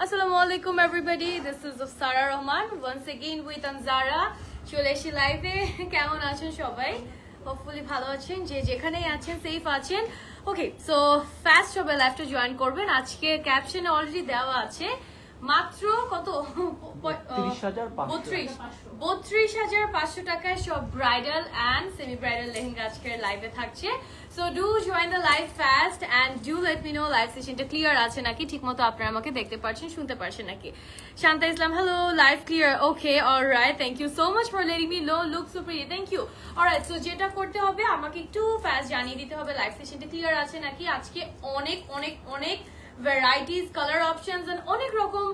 Assalamualaikum everybody, this is Sara Rahman once again with Anzara. চলে এসে লাইভে। কেমন আছেন সবাই? হোপফুলি ভালো আছেন, যে যেখানেই আছেন সেফ আছেন। ওকে, সো ফাস্ট সবাই লাইভটা জয়েন করবেন। আজকে ক্যাপশনে অলরেডি দেওয়া আছে মাত্র কত 32,500 টাকায় সব bridal and semi bridal lehenga আজকের লাইভে থাকছে। So do join the live fast and do let me know live সেশনটা ক্লিয়ার আছে নাকি, ঠিকমতো আপনারা আমাকে দেখতে পাচ্ছেন, শুনতে পারছেন নাকি। Shanta Islam, hello, live clear, okay, alright, thank you so much for letting me know, look super, thank you. Alright, so যেটা করতে হবে আমাকে একটু ফাস্ট জানিয়ে দিতে হবে লাইভ সেশনটা ক্লিয়ার আছে নাকি। আজকে অনেক অনেক অনেক ভ্যারাইটিস, কালার অপশনস এন্ড অনেক রকম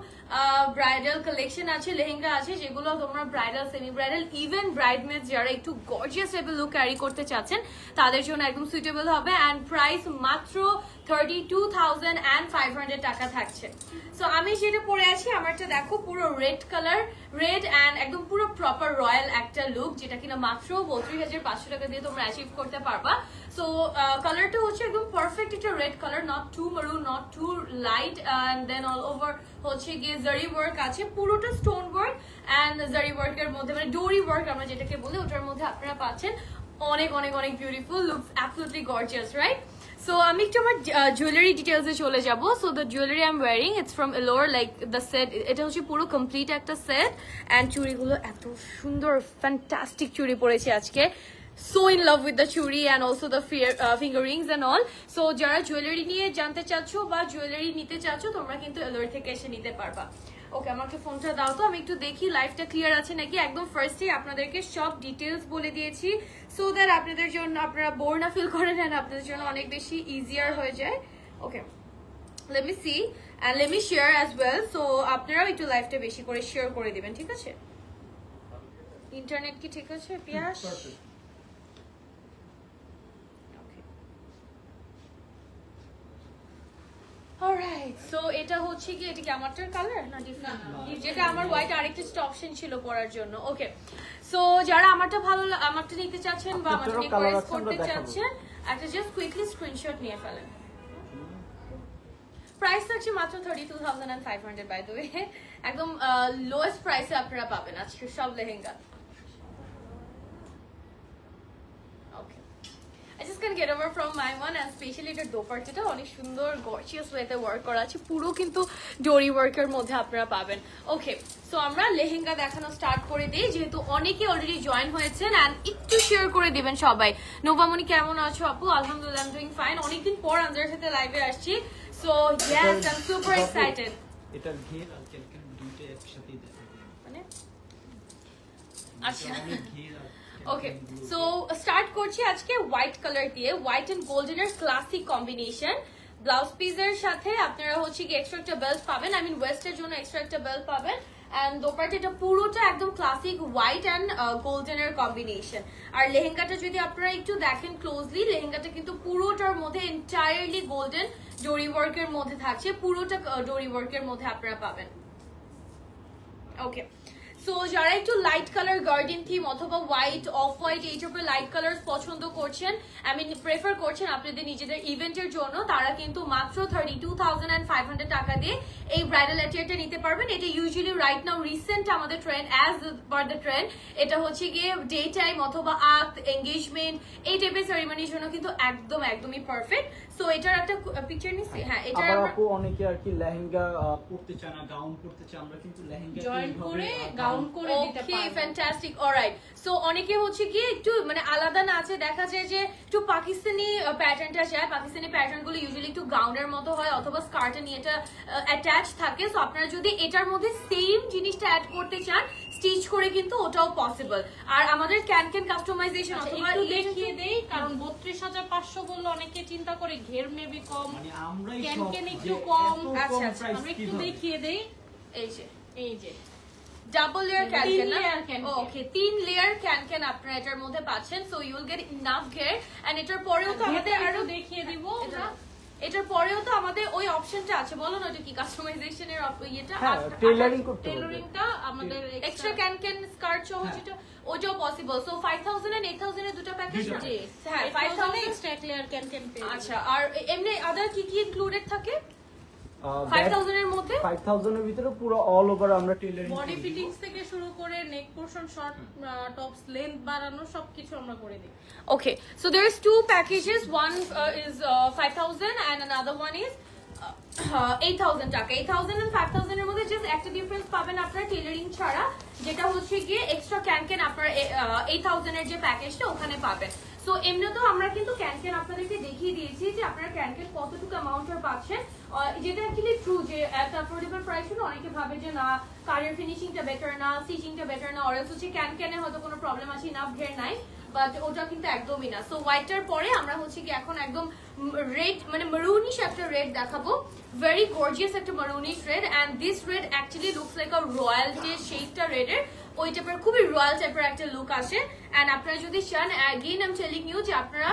ব্রাইডাল কালেকশন আছে, লেহেঙ্গা আছে, যেগুলো তোমরা ব্রাইডাল, সেমি ব্রাইডাল, ইভেন ব্রাইডমেড যারা একটু গর্জিয়াস টাইপের লুক ক্যারি করতে চাচ্ছেন তাদের জন্য একদম সুইটেবল হবে। অ্যান্ড প্রাইস মাত্র 32,500 টাকা থাকছে। সো আমি যেটা পরে আছি, আমারটা দেখো পুরো রেড কালার, রেড অ্যান্ড একদম পুরো প্রপার রয়্যাল একটা লুক, যেটা কিনা মাত্র 32,500 টাকা দিয়ে তোমরা অ্যাচিভ করতে পারবা। সো কালারটা হচ্ছে একদম পারফেক্ট একটা red colour, not too maroon, not too light, and then all over হচ্ছে গিয়ে জারি ওয়ার্ক আছে, পুরোটা স্টোন ওয়ার্ক অ্যান্ড জারি ওয়ার্কের মধ্যে, মানে ডোরি ওয়ার্ক আমরা যেটাকে বলি, ওটার মধ্যে আপনারা পাচ্ছেন। অনেক অনেক অনেক beautiful, looks absolutely gorgeous, right? So আমি একটু আমার জুয়েলারি ডিটেলসে চলে যাব। So the jewellery I am wearing, it's from এলোর, লাইক দ্য সেট, এটা হচ্ছে পুরো কমপ্লিট একটা সেট। অ্যান্ড চুড়িগুলো এত সুন্দর, ফ্যান্টাস্টিক চুড়ি পরেছে আজকে। So in love with the churi and also the finger rings and all. So যারা জুয়েলারি নিয়ে জানতে চাচ্ছ বা জুয়েলারি নিতে চাচ্ছ, তোমরা কিন্তু এলোর থেকে এসে নিতে পারবা। ওকে, আমাকে ফোনটা দাও তো, আমি একটু দেখি লাইভটা ক্লিয়ার আছে নাকি। একদম ফার্স্টেই আপনাদেরকে সব ডিটেলস বলে দিয়েছি, সো দ্যাট আপনাদের জন্য, আপনারা বোর না ফিল করেন and আপনাদের জন্য অনেক বেশি ইজিয়ার হয়ে যায়। ওকে, let me see and let me share as well. So আপনারাও একটু লাইভটা বেশি করে শেয়ার করে দিবেন, ঠিক আছে? ইন্টারনেট কি ঠিক আছে পিয়াস? অলরাইট, সো এটা হচ্ছে কি, এটা কি আমারটার কালার না ডিফারেন্ট? যেটা আমার হোয়াইট আরেকটা অপশন ছিল পরার জন্য। ওকে, সো যারা আমারটা ভালো, আমারটা নিতে চাচ্ছেন বা আমারটা রিকোয়েস্ট করতে চাচ্ছেন, একটা জাস্ট কুইকলি স্ক্রিনশট নিয়ে ফেলেন। প্রাইস থাকছে মাত্র 32,500 বাই দ্য ওয়ে, একদম লোয়েস্ট প্রাইসে আপনারা পাবেন আজকে সব lehenga. I just can't get over from my one, and especially এটা দোপাট্টাটা অনেক সুন্দর গর্জিয়াস ওয়েতে ওয়ার্ক করা আছে, পুরো কিন্তু ডোরি ওয়ার্কের মধ্যে আপনারা পাবেন। ওকে, সো আমরা লেহেঙ্গা দেখানো স্টার্ট করে দিই, যেহেতু অনেকে অলরেডি জয়েন হয়েছেন, এন্ড একটু শেয়ার করে দিবেন সবাই। নোভামনি কেমন আছো আপু? আলহামদুলিল্লাহ, আই এম ডুইং ফাইন। অনেকদিন পর আনজারের সাথে লাইভে আসছি, so yes, I am super excited. এটা ঘের আর ক্যালকেন দুটো একসাথেই দেখা যায়, মানে আচ্ছা, ওকে, সো স্টার্ট করছি আজকে হোয়াইট কালার দিয়ে, হোয়াইট এন্ড গোল্ডেন এর ক্লাসিক কম্বিনেশন। ব্লাউজ পিসের সাথে আপনারা হচ্ছে কি এক্সট্রা একটা বেল্ট পাবেন, আই মিন ওয়েস্টের জন্য এক্সট্রা একটা বেল্ট পাবেন। এন্ড দোপাট্টাটা পুরোটা একদম ক্লাসিক হোয়াইট এন্ড গোল্ডেন এর কম্বিনেশন। আর লেহেঙ্গাটা যদি আপনারা একটু দেখেন ক্লোজলি, লেহেঙ্গাটা কিন্তু পুরোটার মধ্যে এন্টায়ারলি গোল্ডেন ডোরি ওয়ার্কের মধ্যে থাকছে, পুরোটা ডোরি ওয়ার্কের মধ্যে আপনারা পাবেন। ওকে, সো যারা একটু লাইট কালার গার্ডেন থিম অথবা হোয়াইট, অফ হোয়াইট, এই টাইপের লাইট কালার পছন্দ করছেন, আই মিন প্রেফার করছেন আপনাদের নিজেদের ইভেন্টের জন্য, তারা কিন্তু মাত্র 32,500 টাকা দিয়ে এই ব্রাইডাল অ্যাটিয়ারটা নিতে পারবেন। এটা ইউজুয়ালি রাইট নাও রিসেন্ট আমাদের trend, as per the trend, এটা হচ্ছে গিয়ে ডে টাইম অথবা আক্ত, এঙ্গেজমেন্ট, এই টাইপের সেরিমনির জন্য কিন্তু একদম একদমই পারফেক্ট। সো এটার একটা পিকচার নিচ্ছি। হ্যাঁ, এটা আপু অনেকে আর কি লেহেঙ্গা পরতে চায় না, গাউন পরতে চায়, আমরা কিন্তু লেহেঙ্গা জয়েন করে গাউন করে দিতে পারবো। ওকে, ফ্যান্টাস্টিক, অলরাইট। সো অনেকে হচ্ছে কি একটু মানে আলাদা নাচে দেখা যায় যে একটু পাকিস্তানি প্যাটার্নটা চায়, পাকিস্তানি প্যাটার্ন গুলো ইউজুয়ালি একটু গাউনের মতো হয় অথবা স্কার্টে নিয়ে এটা অ্যাটাচ থাকে। সো আপনারা যদি এটার মধ্যে সেম জিনিসটা অ্যাড করতে চান, স্টিচ করে কিন্তু ওটাও পসিবল। আর আমাদের ক্যান কাস্টমাইজেশন অথবা একটু দেখিয়ে দেই, কারণ 32,500 বললে অনেকে চিন্তা করে ঘের মেবি কম, মানে আমরাই ক্যান একটু কম। আচ্ছা, আমরা একটু দেখিয়ে দেই, এই যে double layer can can, okay, 3 layer can আপনারা এটার মধ্যে পাচ্ছেন। So you will get enough ঘের। এন্ড এটার পরেও তো আমাদের আরো দেখিয়ে দিব, এটার পরেও তো আমাদের ওই অপশনটা আছে, বলো না ওটা কি, কাস্টমাইজেশনের ইয়েটা, টেইলারিং করতে হবে, টেইলারিংটা আমাদের এক্সট্রা ক্যান স্কার্ট সহ যেটা, ওটাও পসিবল। সো 5,000 and 8,000 এর দুটো প্যাকেজ। জি, হ্যাঁ, 5,000 এক্সট্রা লেয়ার ক্যান পেয়ে। আচ্ছা, আর এমনি আদার কি কি ইনক্লুডেড থাকে? 5000 এর মধ্যে 5000 এর ভিতরে পুরো অল ওভার আমরা টেইলারিং বডি ফিটিংস থেকে শুরু করে নেক পোরশন, শর্ট টপস লেন্থ বাড়ানো সবকিছু আমরা করে দিই। Okay, so there is two packages. One is 5000 and another one is 8000 টাকা। 8000 and 5000 এর মধ্যে জাস্ট একটা ডিফারেন্স পাবেন আপনারা টেইলারিং ছাড়া, যেটা হচ্ছে গিয়ে এক্সট্রা ক্যান আপনারা 8000 এর যে প্যাকেজটা ওখানে পাবেন। সো এমনিতেও আমরা কিন্তু ক্যান আপনাদেরকে দেখিয়ে দিয়েছি যে আপনারা ক্যান কতটুকু অ্যামাউন্টের পাচ্ছেন, যেটা অ্যাকচুয়ালি ট্রু যে এত অ্যাফোর্ডেবল প্রাইস হলো অনেকে ভাবে যে না কালার ফিনিশিংটা বেটার না, স্টিচিংটা বেটার না, অরেলস হচ্ছে ক্যানে হয়তো কোনো প্রবলেম আছে না, ঘের নাই, বাট ওটা কিন্তু একদমই না। সো হোয়াইটটার পরে আমরা হচ্ছে কি এখন একদম রেড মানে মারুনিশ একটা রেড দেখাবো, ভেরি গর্জিয়াস একটা maroonish red, and this red actually looks like a royal যে শেপটা রেডের ওই টাইপের খুবই রয়্যাল টাইপের একটা লুক আসে। এন্ড আপনারা যদি চান again I am telling you যে আপনারা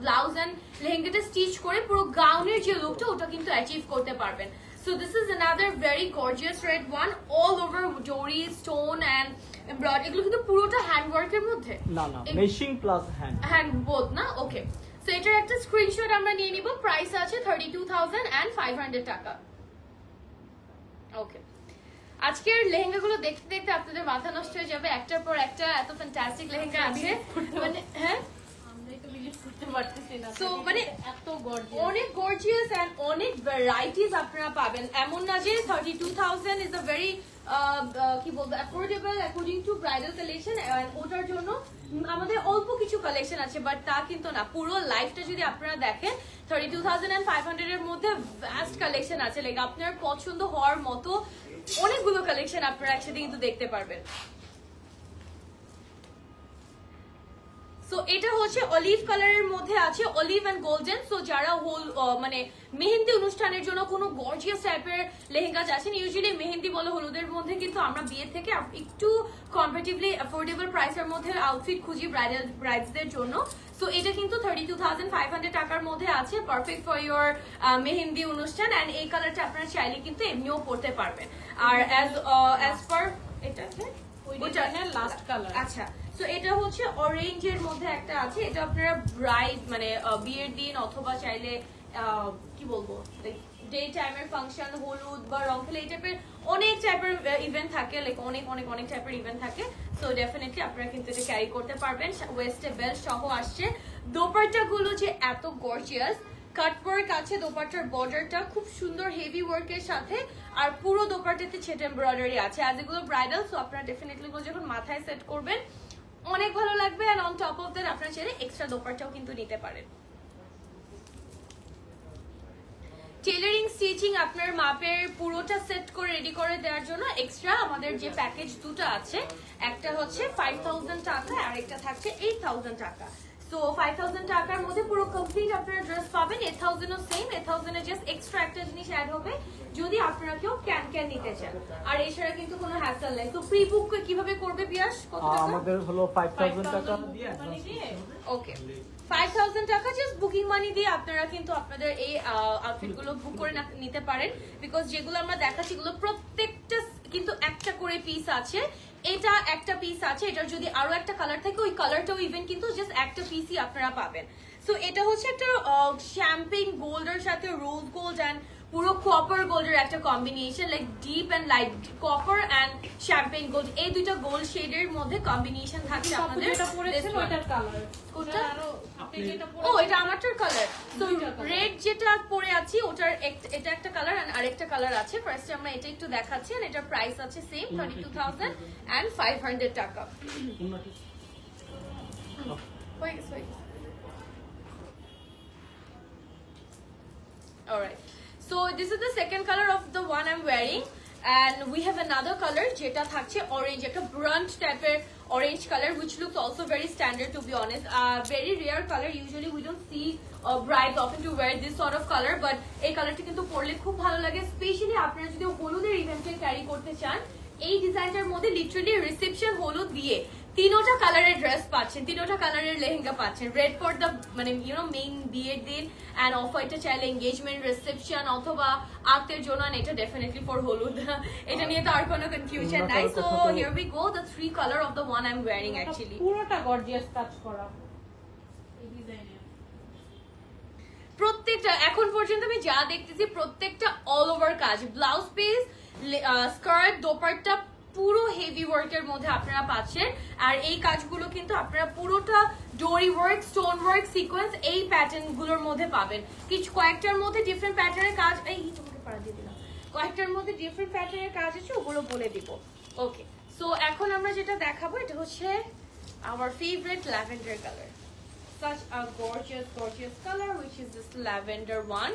ব্লাউজ এন্ড লেহেঙ্গাটা স্টিচ করে পুরো গাউনের যে লুকটা ওটা কিন্তু অ্যাচিভ করতে পারবেন। So this is another very gorgeous red one, all over jewelry, stone and embroidery. এগুলো কিন্তু পুরোটা হ্যান্ড ওয়ার্কের মধ্যে, না মেশিং প্লাস হ্যান্ড বোথ না। ওকে, সো এটার একটা স্ক্রিনশট আমরা নিয়ে নিব। প্রাইস আছে 32500 টাকা। ওকে, আজকের লেহেঙ্গাগুলো দেখতে দেখতে আপনাদের মাথা নষ্ট হয়ে যাবে, একটার পর একটা এত ফ্যান্টাস্টিক লেহেঙ্গা আছে, মানে হ্যাঁ So, মানে এত গর্জিয়াস, অনেক গর্জিয়াস এন্ড অনেক ভ্যারাইটিস আপনারা পাবেন। এমন না যে 32000 ইজ আ ভেরি কি বলবো affordable according to bridal collection, ওটার জন্য আমাদের অল্প কিছু কালেকশন আছে, বাট তা কিন্তু না। পুরো লাইফটা যদি আপনারা দেখেন 32500 এর মধ্যে ভ্যাস্ট কালেকশন আছে, লাইক আপনার পছন্দ হওয়ার মতো অনেকগুলো কালেকশন আপনারা একসাথে কিন্তু দেখতে পারবেন। সো এটা হচ্ছে অলিভ কালারের মধ্যে আছে, অলিভ এন্ড গোল্ডেন। সো যারা মানে মেহেন্দি অনুষ্ঠানের জন্য কোনো গর্জিয়াস টাইপের লেহেঙ্গা চাচ্ছেন, ইউজুয়ালি মেহেন্দি বলো হলুদের মধ্যে কিন্তু আমরা বিয়ে থেকে একটু কম্পারেটিভলি অ্যাফোর্ডেবল প্রাইসের মধ্যে আউটফিট খুঁজি ব্রাইডসদের জন্য। সো এটা কিন্তু 32500 টাকার মধ্যে আছে, পারফেক্ট ফর ইউর মেহেন্দি অনুষ্ঠান। এন্ড এই কালারটা আপনারা চাইলে কিন্তু এমনিও পরতে পারবেন। আর অ্যাজ পার এটা লাস্ট কালার। আচ্ছা, সো এটা হচ্ছে অরেঞ্জের মধ্যে একটা আছে, এটা আপনারা ব্রাইড মানে বিয়ের দিন অথবা চাইলে কি বলবো ডে টাইমের ফাংশন, হলুদ বা রং খেলে এই টাইপের অনেক টাইপের ইভেন্ট থাকে, লাইক অনেক টাইপের ইভেন্ট থাকে। সো ডেফিনেটলি আপনারা কিন্তু এটা ক্যারি করতে পারবেন। ওয়েস্টে বেল্ট সহ আসছে। দোপাট্টা গুলো যে এত গর্জিয়াস, কাট ওয়ার্ক আছে, দোপাট্টার বর্ডারটা খুব সুন্দর হেভি ওয়ার্কের সাথে, আর পুরো দোপাট্টাতে ছেট এমব্রয়ডারি আছে। আজ এগুলো ব্রাইডাল, সো আপনারা ডেফিনেটলি যখন মাথায় সেট করবেন অনেক ভালো লাগবে। আর অন টপ অফ দ্যাট আপনারা চাইলে এক্সট্রা দোপাট্টাও কিন্তু নিতে পারেন। টেইলারিং স্টিচিং আপনার মাপের পুরোটা সেট করে রেডি করে দেওয়ার জন্য এক্সট্রা আমাদের যে প্যাকেজ দুটো আছে, একটা হচ্ছে 5000 টাকা আর একটা থাকছে 8000 টাকা। সো 5000 টাকার মধ্যে পুরো কমপ্লিট আপনারা ড্রেস পাবেন। 8000 ও সেম, 8000 এ জাস্ট এক্সট্রা একটা জিনিস অ্যাড হবে যদি আপনারা কেউ ক্যান নিতে চান। আর এছাড়া কিন্তু কোনো হ্যাসেল নাই। তো প্রি বুক কিভাবে করবে পিয়াস? কত টাকা? আমাদের হলো 5000 টাকা দিয়ে ওকে, 5000 টাকা জাস্ট বুকিং মানি দিয়ে আপনারা কিন্তু আপনাদের এই আউটফিট গুলো বুক করে নিতে পারেন। বিকজ যেগুলো আমরা দেখাচ্ছি এগুলো প্রত্যেকটা কিন্তু একটা করে পিস আছে। এটা একটা পিস আছে, এটার যদি আরো একটা কালার থাকে ওই কালারটাও ইভেন কিন্তু জাস্ট একটা পিসই আপনারা পাবেন। সো এটা হচ্ছে একটা শ্যাম্পেন গোল্ডের সাথে রোজ গোল্ড এন্ড পুরো কপার গোল্ডের একটা combination, like deep and light copper and champagne gold, এই দুইটা গোল্ড শেডের মধ্যে কম্বিনেশন থাকছে আপনাদের। ওইটার কালার কোনটা? আপনি যেটা ও এটা আমারটার কালার। সো রেড যেটা পরে আছি ওটার এটা একটা কালার আর আরেকটা কালার আছে। ফার্স্টে আমরা এটা একটু দেখাচ্ছি। আর এটার প্রাইস আছে সেম 32500 টাকা। Alright, so this is the second color of the one I'm wearing, and we have another color যেটা থাকছে orange, একটা brunt type-এর orange color which looks also very standard to be honest. Very rare color, usually we don't see brides often to wear this sort of color, but এই কালারটা কিন্তু পরলে খুব ভালো লাগে, স্পেশালি আপনারা যদি হলুদের ইভেন্টে ক্যারি করতে চান। এই ডিজাইনটার মধ্যে লিটারালি রিসেপশন হলুদ দিয়ে তিনোটা কালারের ড্রেস পাচ্ছেন, তিনোটা কালারের লেহেঙ্গা পাচ্ছেন। রেড ফর দ্য মানে মেইন বিয়ের দিন, এন্ড অফ হোয়াইটটা চাইলে এঙ্গেজমেন্ট রিসেপশন অথবা আক্তের জন্য, এটা ডেফিনেটলি ফর হলুদ। এটা নিয়ে তো আর কোনো কনফিউশন নাই। So here we go, the three colour of the one I am wearing actually. পুরোটা গর্জিয়াস কাজ করা এই ডিজাইনে। প্রত্যেকটা এখন পর্যন্ত আমি যা দেখতেছি প্রত্যেকটা অল ওভার কাজ, ব্লাউজ পিস, স্কার্ট, দোপাট্টা পুরো হেভি ওয়ার্কের মধ্যে আপনারা পাচ্ছেন। আর এই কাজগুলো কিন্তু আপনারা পুরোটা ডোরি ওয়ার্ক, স্টোন ওয়ার্ক, সিকোয়েন্স এই প্যাটার্ন গুলোর মধ্যে পাবেন। কিছু কয়েকটার মধ্যে ডিফারেন্ট প্যাটার্নের কাজ, এই তোমাকে পাড়া দিয়ে দিলাম, কয়েকটার মধ্যে ডিফারেন্ট প্যাটার্নের কাজ আছে, ওগুলো বলে দিব। ওকে, সো এখন আমরা যেটা দেখাবো এটা হচ্ছে আমার favourite lavender colour. Such a gorgeous color which is this lavender one.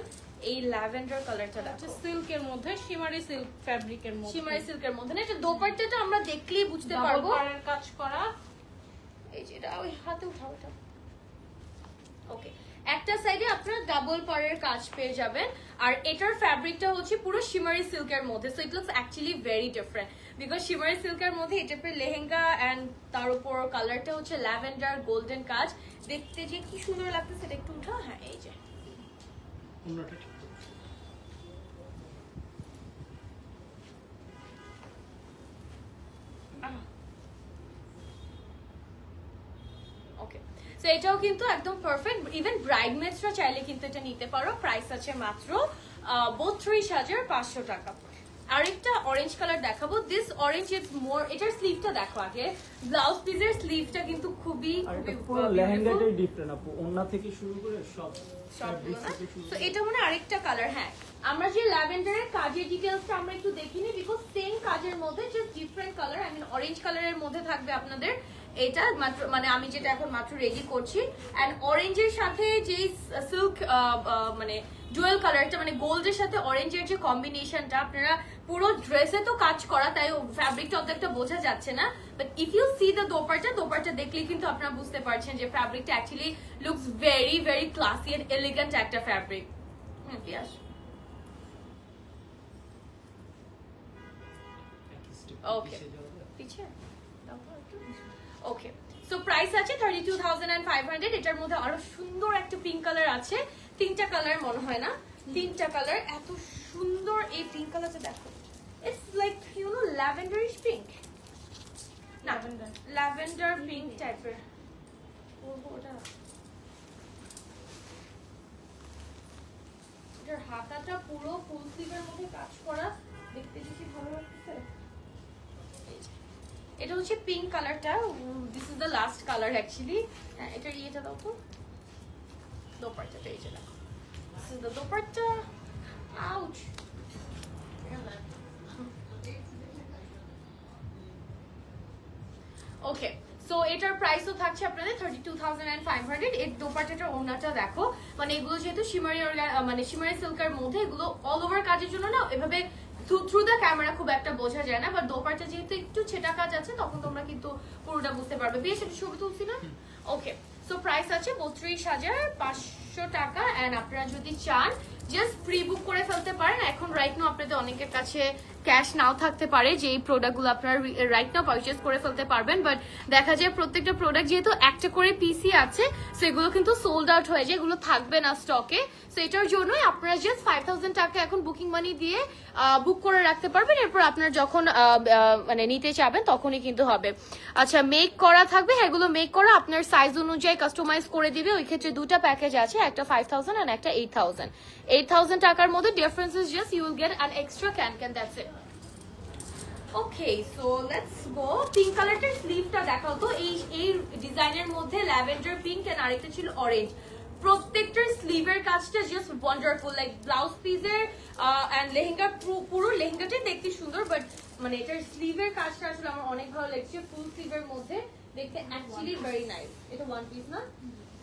এই ল্যাভেন্ডার কালারটা দেখো, সিল্কের মধ্যে, শিমারি সিল্ক ফ্যাব্রিকের মধ্যে, শিমারি সিল্কের মধ্যে না, এটা দোপাট্টাটা আমরা দেখলেই বুঝতে পারবো। পাড়ের কাজ করা, এই যে এটা ওই হাতে উঠাও এটা। ওকে, একটা সাইডে আপনারা ডাবল পাড়ের কাজ পেয়ে যাবেন। আর এটার ফ্যাব্রিকটা হচ্ছে পুরো শিমারি সিল্কের মধ্যে, so it looks actually very different because শিমারি সিল্কের মধ্যে এই টাইপের লেহেঙ্গা এন্ড তার উপর কালারটা হচ্ছে ল্যাভেন্ডার গোল্ডেন কাজ। দেখতে যে কি সুন্দর লাগতেছে, এটা একটু উঠাও। হ্যাঁ, এই যে অন্যটা ঠিক ওকে, সো এটাও কিন্তু একদম পারফেক্ট। ইভেন ব্রাইডমেডসরা চাইলে কিন্তু এটা নিতে পারো। প্রাইস আছে মাত্র 32,500 টাকা। আরেকটা অরেঞ্জ কালার দেখাবো। দিস অরেঞ্জ ইজ মোর, এটার স্লিভটা দেখো আগে, ব্লাউজ পিসের স্লিভটা কিন্তু খুবই আর এটা পুরো লেহেঙ্গাটাই ডিফারেন্ট আপু, ওন্না থেকে শুরু করে সব সবগুলো না। তো এটা মনে আরেকটা কালার। হ্যাঁ, আমরা যে ল্যাভেন্ডারের কাজের ডিটেইলসটা আমরা একটু দেখিনি বিকজ সেম কাজের মধ্যে just different colour. I mean orange কালারের মধ্যে থাকবে আপনাদের এটা মাত্র, মানে আমি যেটা এখন মাত্র রেডি করছি। এন্ড অরেঞ্জের সাথে যে সিল্ক মানে ডুয়েল কালারটা, মানে গোল্ডের সাথে অরেঞ্জের যে কম্বিনেশনটা, আপনারা পুরো ড্রেসে তো কাজ করা, তাই ফ্যাব্রিকটা অতটা বোঝা যাচ্ছে না, but if you see the dupatta দেখলে কিন্তু আপনারা বুঝতে পারছেন যে ফ্যাব্রিকটা actually looks very very classy and elegant একটা ফ্যাব্রিক। পিয়াস ওকে, পিছে ওকে, সো প্রাইস আছে 32,500। এটার মধ্যে আরো সুন্দর একটা পিঙ্ক কালার আছে, তিনটা কালার মনে হয় না, তিনটা কালার। এত সুন্দর এই পিঙ্ক কালারটা দেখো, it's like you know lavenderish pink, না ল্যাভেন্ডার পিঙ্ক টাইপের। ওটা এটার হাতাটা পুরো ফুল স্লিভের মধ্যে কাজ করা, দেখতে কি ভালো লাগছে। এটা হচ্ছে পিঙ্ক কালারটা, this is the last colour actually. হ্যাঁ, এটার ইয়েটা দাও তো, দোপাট্টাটা এই যে দেখো, this is the dupatta. Ouch, okay, so এটার প্রাইসও থাকছে আপনাদের 32,500। এর দোপাট্টাটার ওড়নাটা দেখো, মানে এগুলো যেহেতু শিমারি মানে শিমারি সিল্কের মধ্যে, এগুলো অল ওভার কাজের জন্য না এভাবে থ্রু দ্য ক্যামেরা খুব একটা বোঝা যায় না, বাট দোপাট্টা যেহেতু একটু ছেটা কাজ আছে তখন তোমরা কিন্তু পুরোটা বুঝতে পারবে। বেশ একটা ছবি তুলছি না? ওকে, সো প্রাইস আছে 32,500 টাকা। এন্ড আপনারা যদি চান জাস্ট প্রি বুক করে ফেলতে পারেন। এখন রাইট নাও আপনাদের অনেকের কাছে ক্যাশ নাও থাকতে পারে, যে এই প্রোডাক্টগুলো আপনারা রাইট নাও পারচেজ করে ফেলতে পারবেন, বাট দেখা যায় প্রত্যেকটা প্রোডাক্ট যেহেতু একটা করে পিসি আছে, সেগুলো কিন্তু সোল্ড আউট হয়ে যায়, এগুলো থাকবে না স্টকে। সো এটার জন্যই আপনারা জাস্ট 5,000 টাকা এখন বুকিং মানি দিয়ে বুক করে রাখতে পারবেন। এরপর আপনারা যখন মানে নিতে চাবেন তখনই কিন্তু হবে। আচ্ছা, মেক করা থাকবে, এগুলো মেক করা আপনার সাইজ অনুযায়ী কাস্টমাইজ করে দিবে। ওই ক্ষেত্রে দুটা প্যাকেজ আছে, একটা 5,000 and একটা 8,000। 8,000 টাকার মধ্যে difference is just you will get an extra can, that's it. Okay, so let's go. Pink কালারটার স্লিভটা দেখাও তো। এই ডিজাইনের মধ্যে ল্যাভেন্ডার পিঙ্ক এন্ড আরেকটা ছিল অরেঞ্জ। প্রত্যেকটার স্লিভের কাজটা জাস্ট ওয়ান্ডারফুল, লাইক ব্লাউজ পিসের এন্ড লেহেঙ্গা, পুরো লেহেঙ্গাটাই দেখতে সুন্দর, বাট মানে এটার স্লিভের কাজটা আসলে আমার অনেক ভালো লাগছে। ফুল স্লিভের মধ্যে দেখতে অ্যাকচুয়ালি ভেরি নাইস। এটা ওয়ান পিস না,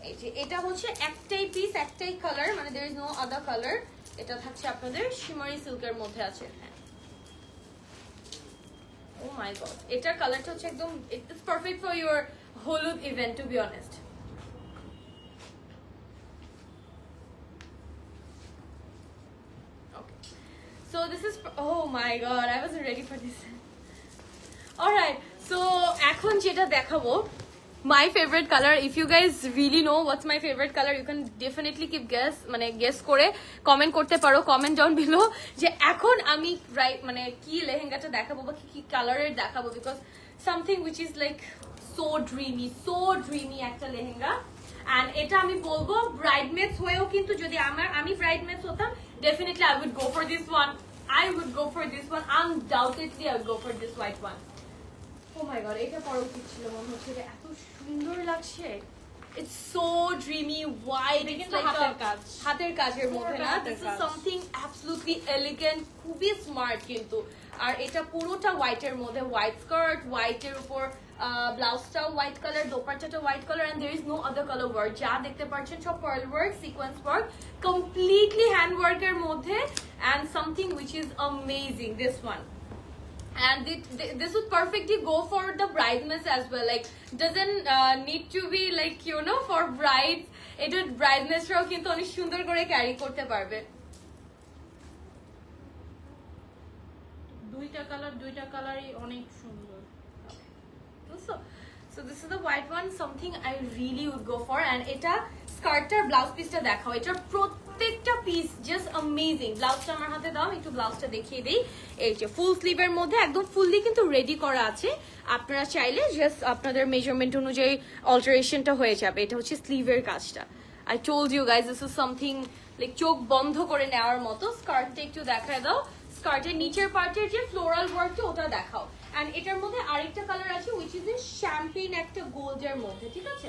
এই যে এটা হচ্ছে একটাই পিস, একটাই কালার, মানে there is no other colour. এটা থাকছে আপনাদের শিমারি সিল্কের মধ্যে আছে। হ্যাঁ, oh my god, এটার কালারটা হচ্ছে একদম, it's perfect for your হলুদ event to be honest. Okay, so this is, oh my god, I wasn't ready for this. Alright, so এখন যেটা দেখাবো, my favorite color, if you guys really know what's my favorite color, you can definitely keep guess, মানে guess করে comment করতে পারো, comment down below, যে এখন আমি রাইট মানে কি লেহেঙ্গাটা দেখাবো বা কি কালারের দেখাবো, because something which is like so dreamy একটা লেহেঙ্গা। এন্ড এটা আমি বলবো ব্রাইডমেডস হয়েও কিন্তু যদি আমি ব্রাইডমেডস হতাম definitely I would go for this one undoubtedly I would go for this white one. Oh my god, এটা পরা উচিত ছিল মনে হচ্ছে যে এত সুন্দর লাগছে। It's so dreamy white, it's like হাতের কাজের মধ্যে না, this is something absolutely elegant, খুবই স্মার্ট কিন্তু। আর এটা পুরোটা হোয়াইট এর মধ্যে, হোয়াইট স্কার্ট, হোয়াইট এর উপর ব্লাউজটাও হোয়াইট কালার, দোপাট্টাটা white colour, and there is no other color work, যা দেখতে পাচ্ছেন সব pearl work, sequence work, completely hand work এর মধ্যে, and something which is amazing, this one. And this would perfectly go for the bridesmaids as well, like doesn't need to be like for brides, এটা bridesmaidsরাও কিন্তু অনেক সুন্দর করে carry করতে পারবে। দুইটা কালারই অনেক সুন্দর। So this is the white one, something I really would go for, and এটা স্কার্টটার ব্লাউজ পিসটা দেখাও, এটার প্রত্যেকটা পিস জাস্ট অ্যামেজিং। ব্লাউজটা আমার হাতে দাও, একটু ব্লাউজটা দেখিয়ে দিই। এই যে ফুল স্লিভের মধ্যে একদম ফুললি কিন্তু রেডি করা আছে, আপনারা চাইলে জাস্ট আপনাদের মেজারমেন্ট অনুযায়ী অল্টারেশনটা হয়ে যাবে। এটা হচ্ছে স্লিভের কাজটা। I told you guys this is something like চোখ বন্ধ করে নেওয়ার মতো। স্কার্টটা একটু দেখায় দাও, স্কার্টের নিচের পার্টের যে ফ্লোরাল ওয়ার্কটা ওটা দেখাও। এন্ড এটার মধ্যে আরেকটা কালার আছে which is in champagne একটা গোল্ডের মধ্যে, ঠিক আছে?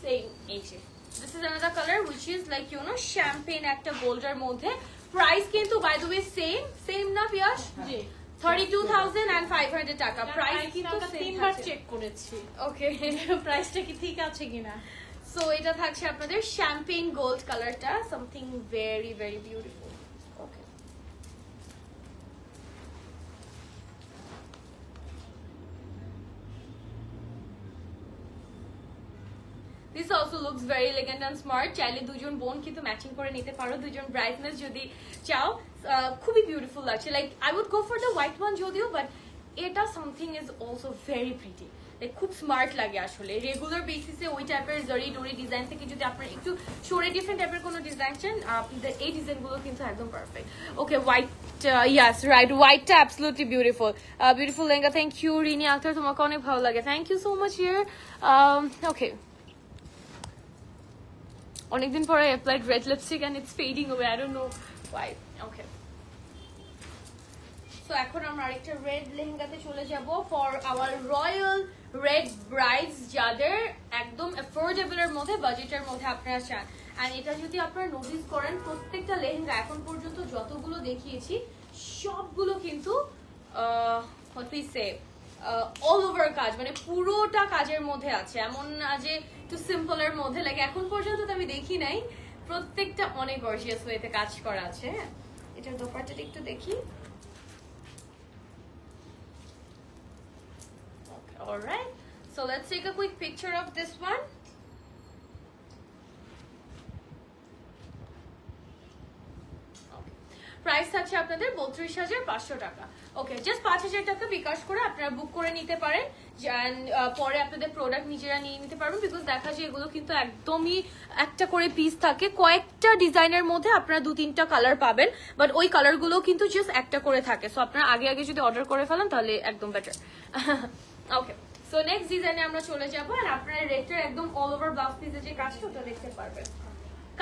সেম এই যে this is another color which is like champagne একটা গোল্ডের মধ্যে। প্রাইস কিন্তু by the way same না পিয়াস? জি 32,500 টাকা। প্রাইস কিন্তু তিনবার চেক করেছি। ওকে, প্রাইসটা কি ঠিক আছে কিনা। সো এটা থাকছে আপনাদের champagne gold কালারটা, something very very beautiful. Okay. This also looks very elegant and smart. চাইলে দুজন বোন কিন্তু ম্যাচিং করে নিতে পারো, দুজন ব্রাইডনেস যদি চাও। খুবই বিউটিফুল লাগছে, like I would go for the white one যদিও, বাট এটা something is also very pretty, like খুব স্মার্ট লাগে আসলে। রেগুলার বেসিসে ওই টাইপের জরি ডরি ডিজাইন থেকে যদি আপনার একটু সরে ডিফারেন্ট টাইপের কোনো ডিজাইন চান, আপনাদের এই ডিজাইনগুলো কিন্তু একদম perfect. Okay, white, yes right, হোয়াইটটা absolutely beautiful. Beautiful lehenga, thank you Rini Akhtar, তোমাকে অনেক ভালো লাগে, thank you so much here. Okay, অনেকদিন পরে I applied red lipstick and it's fading away. I don't know why. Okay. So এখন আমরা আরেকটা রেড লেহেঙ্গাতে চলে যাব for our royal red brides, যাদের একদম অ্যাফোর্ডেবল এর মধ্যে, বাজেটের মধ্যে আপনারা চান। এন্ড এটা যদি আপনারা নোটিস করেন, প্রত্যেকটা লেহেঙ্গা এখন পর্যন্ত যতগুলো দেখিয়েছি সবগুলো কিন্তু what we say all over কাজ, মানে পুরোটা কাজের মধ্যে আছে, এমন না যে একটু সিম্পলের মধ্যে। লাইক এখন পর্যন্ত তো আমি দেখি নাই, প্রত্যেকটা অনেক গর্জিয়াস ওয়েতে কাজ করা আছে। এটার দোপাট্টাটা একটু দেখি। Okay, all right, so let's take a quick picture of this one. Price থাকছে আপনাদের 32,500 টাকা। ওকে, জাস্ট 5,000 টাকা বিকাশ করে আপনারা বুক করে নিতে পারেন, পরে আপনাদের প্রোডাক্ট নিজেরা নিয়ে নিতে পারবেন। বিকজ দেখা যায় এগুলো কিন্তু একদমই একটা করে পিস থাকে, কয়েকটা ডিজাইনের মধ্যে আপনারা 2-3টা কালার পাবেন, বাট ওই কালারগুলো কিন্তু জাস্ট একটা করে থাকে। সো আপনারা আগে আগে যদি অর্ডার করে ফেলেন তাহলে একদম বেটার। ওকে, সো নেক্সট ডিজাইনে আমরা চলে যাবো। আর আপনারা রেডটার একদম অল ওভার ব্লাউজ পিসের যে কাজটা ওটা দেখতে পারবেন।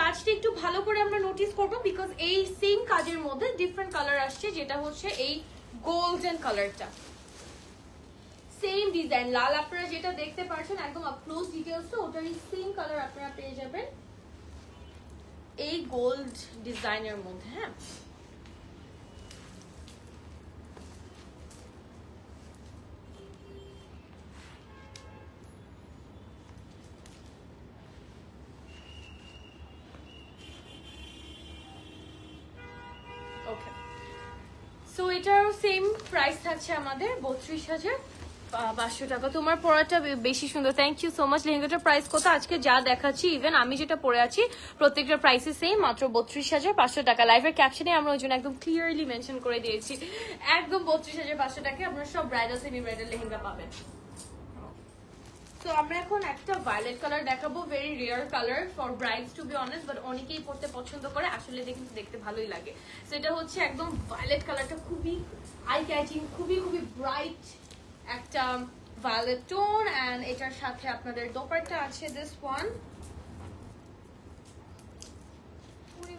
কাজটা একটু ভালো করে আমরা নোটিস করবো, বিকজ এই সেম কাজের মধ্যে ডিফারেন্ট কালার আসছে, যেটা হচ্ছে এই গোল্ডেন কালারটা, সেম ডিজাইন লাল আপনারা যেটা দেখতে পাচ্ছেন একদম আপ ক্লোজ ডিটেইলসটা, ওটারই সেম কালার আপনারা পেয়ে যাবেন এই গোল্ড ডিজাইনের মধ্যে। হ্যাঁ, সো এটার সেম প্রাইস থাকছে আমাদের 32,500 টাকা। তোমার পরাটা বেশি সুন্দর, থ্যাংক ইউ সো মাচ। লেহেঙ্গাটার প্রাইস কত? আজকে যা দেখাচ্ছি, ইভেন আমি যেটা পরে আছি প্রত্যেকটার প্রাইসই সেম, মাত্র 32,500 টাকা। লাইভের ক্যাপশনে আমরা ওই জন্য একদম ক্লিয়ারলি মেনশন করে দিয়েছি, একদম 32,500 টাকায় আপনারা সব ব্রাইডাল সেমি ব্রাইডাল লেহেঙ্গা পাবেন। তো আমরা এখন একটা ভায়োলেট কালার দেখাবো, very rare colour for brides to be honest, but অনেকেই পড়তে পছন্দ করে, আসলে কিন্তু দেখতে ভালোই লাগে। সেটা হচ্ছে একদম ভায়োলেট কালারটা, খুবই আই ক্যাচিং, খুবই খুবই ব্রাইট একটা ভায়োলেট টোন। এন্ড এটার সাথে আপনাদের দোপাট্টা আছে দিস ওয়ান,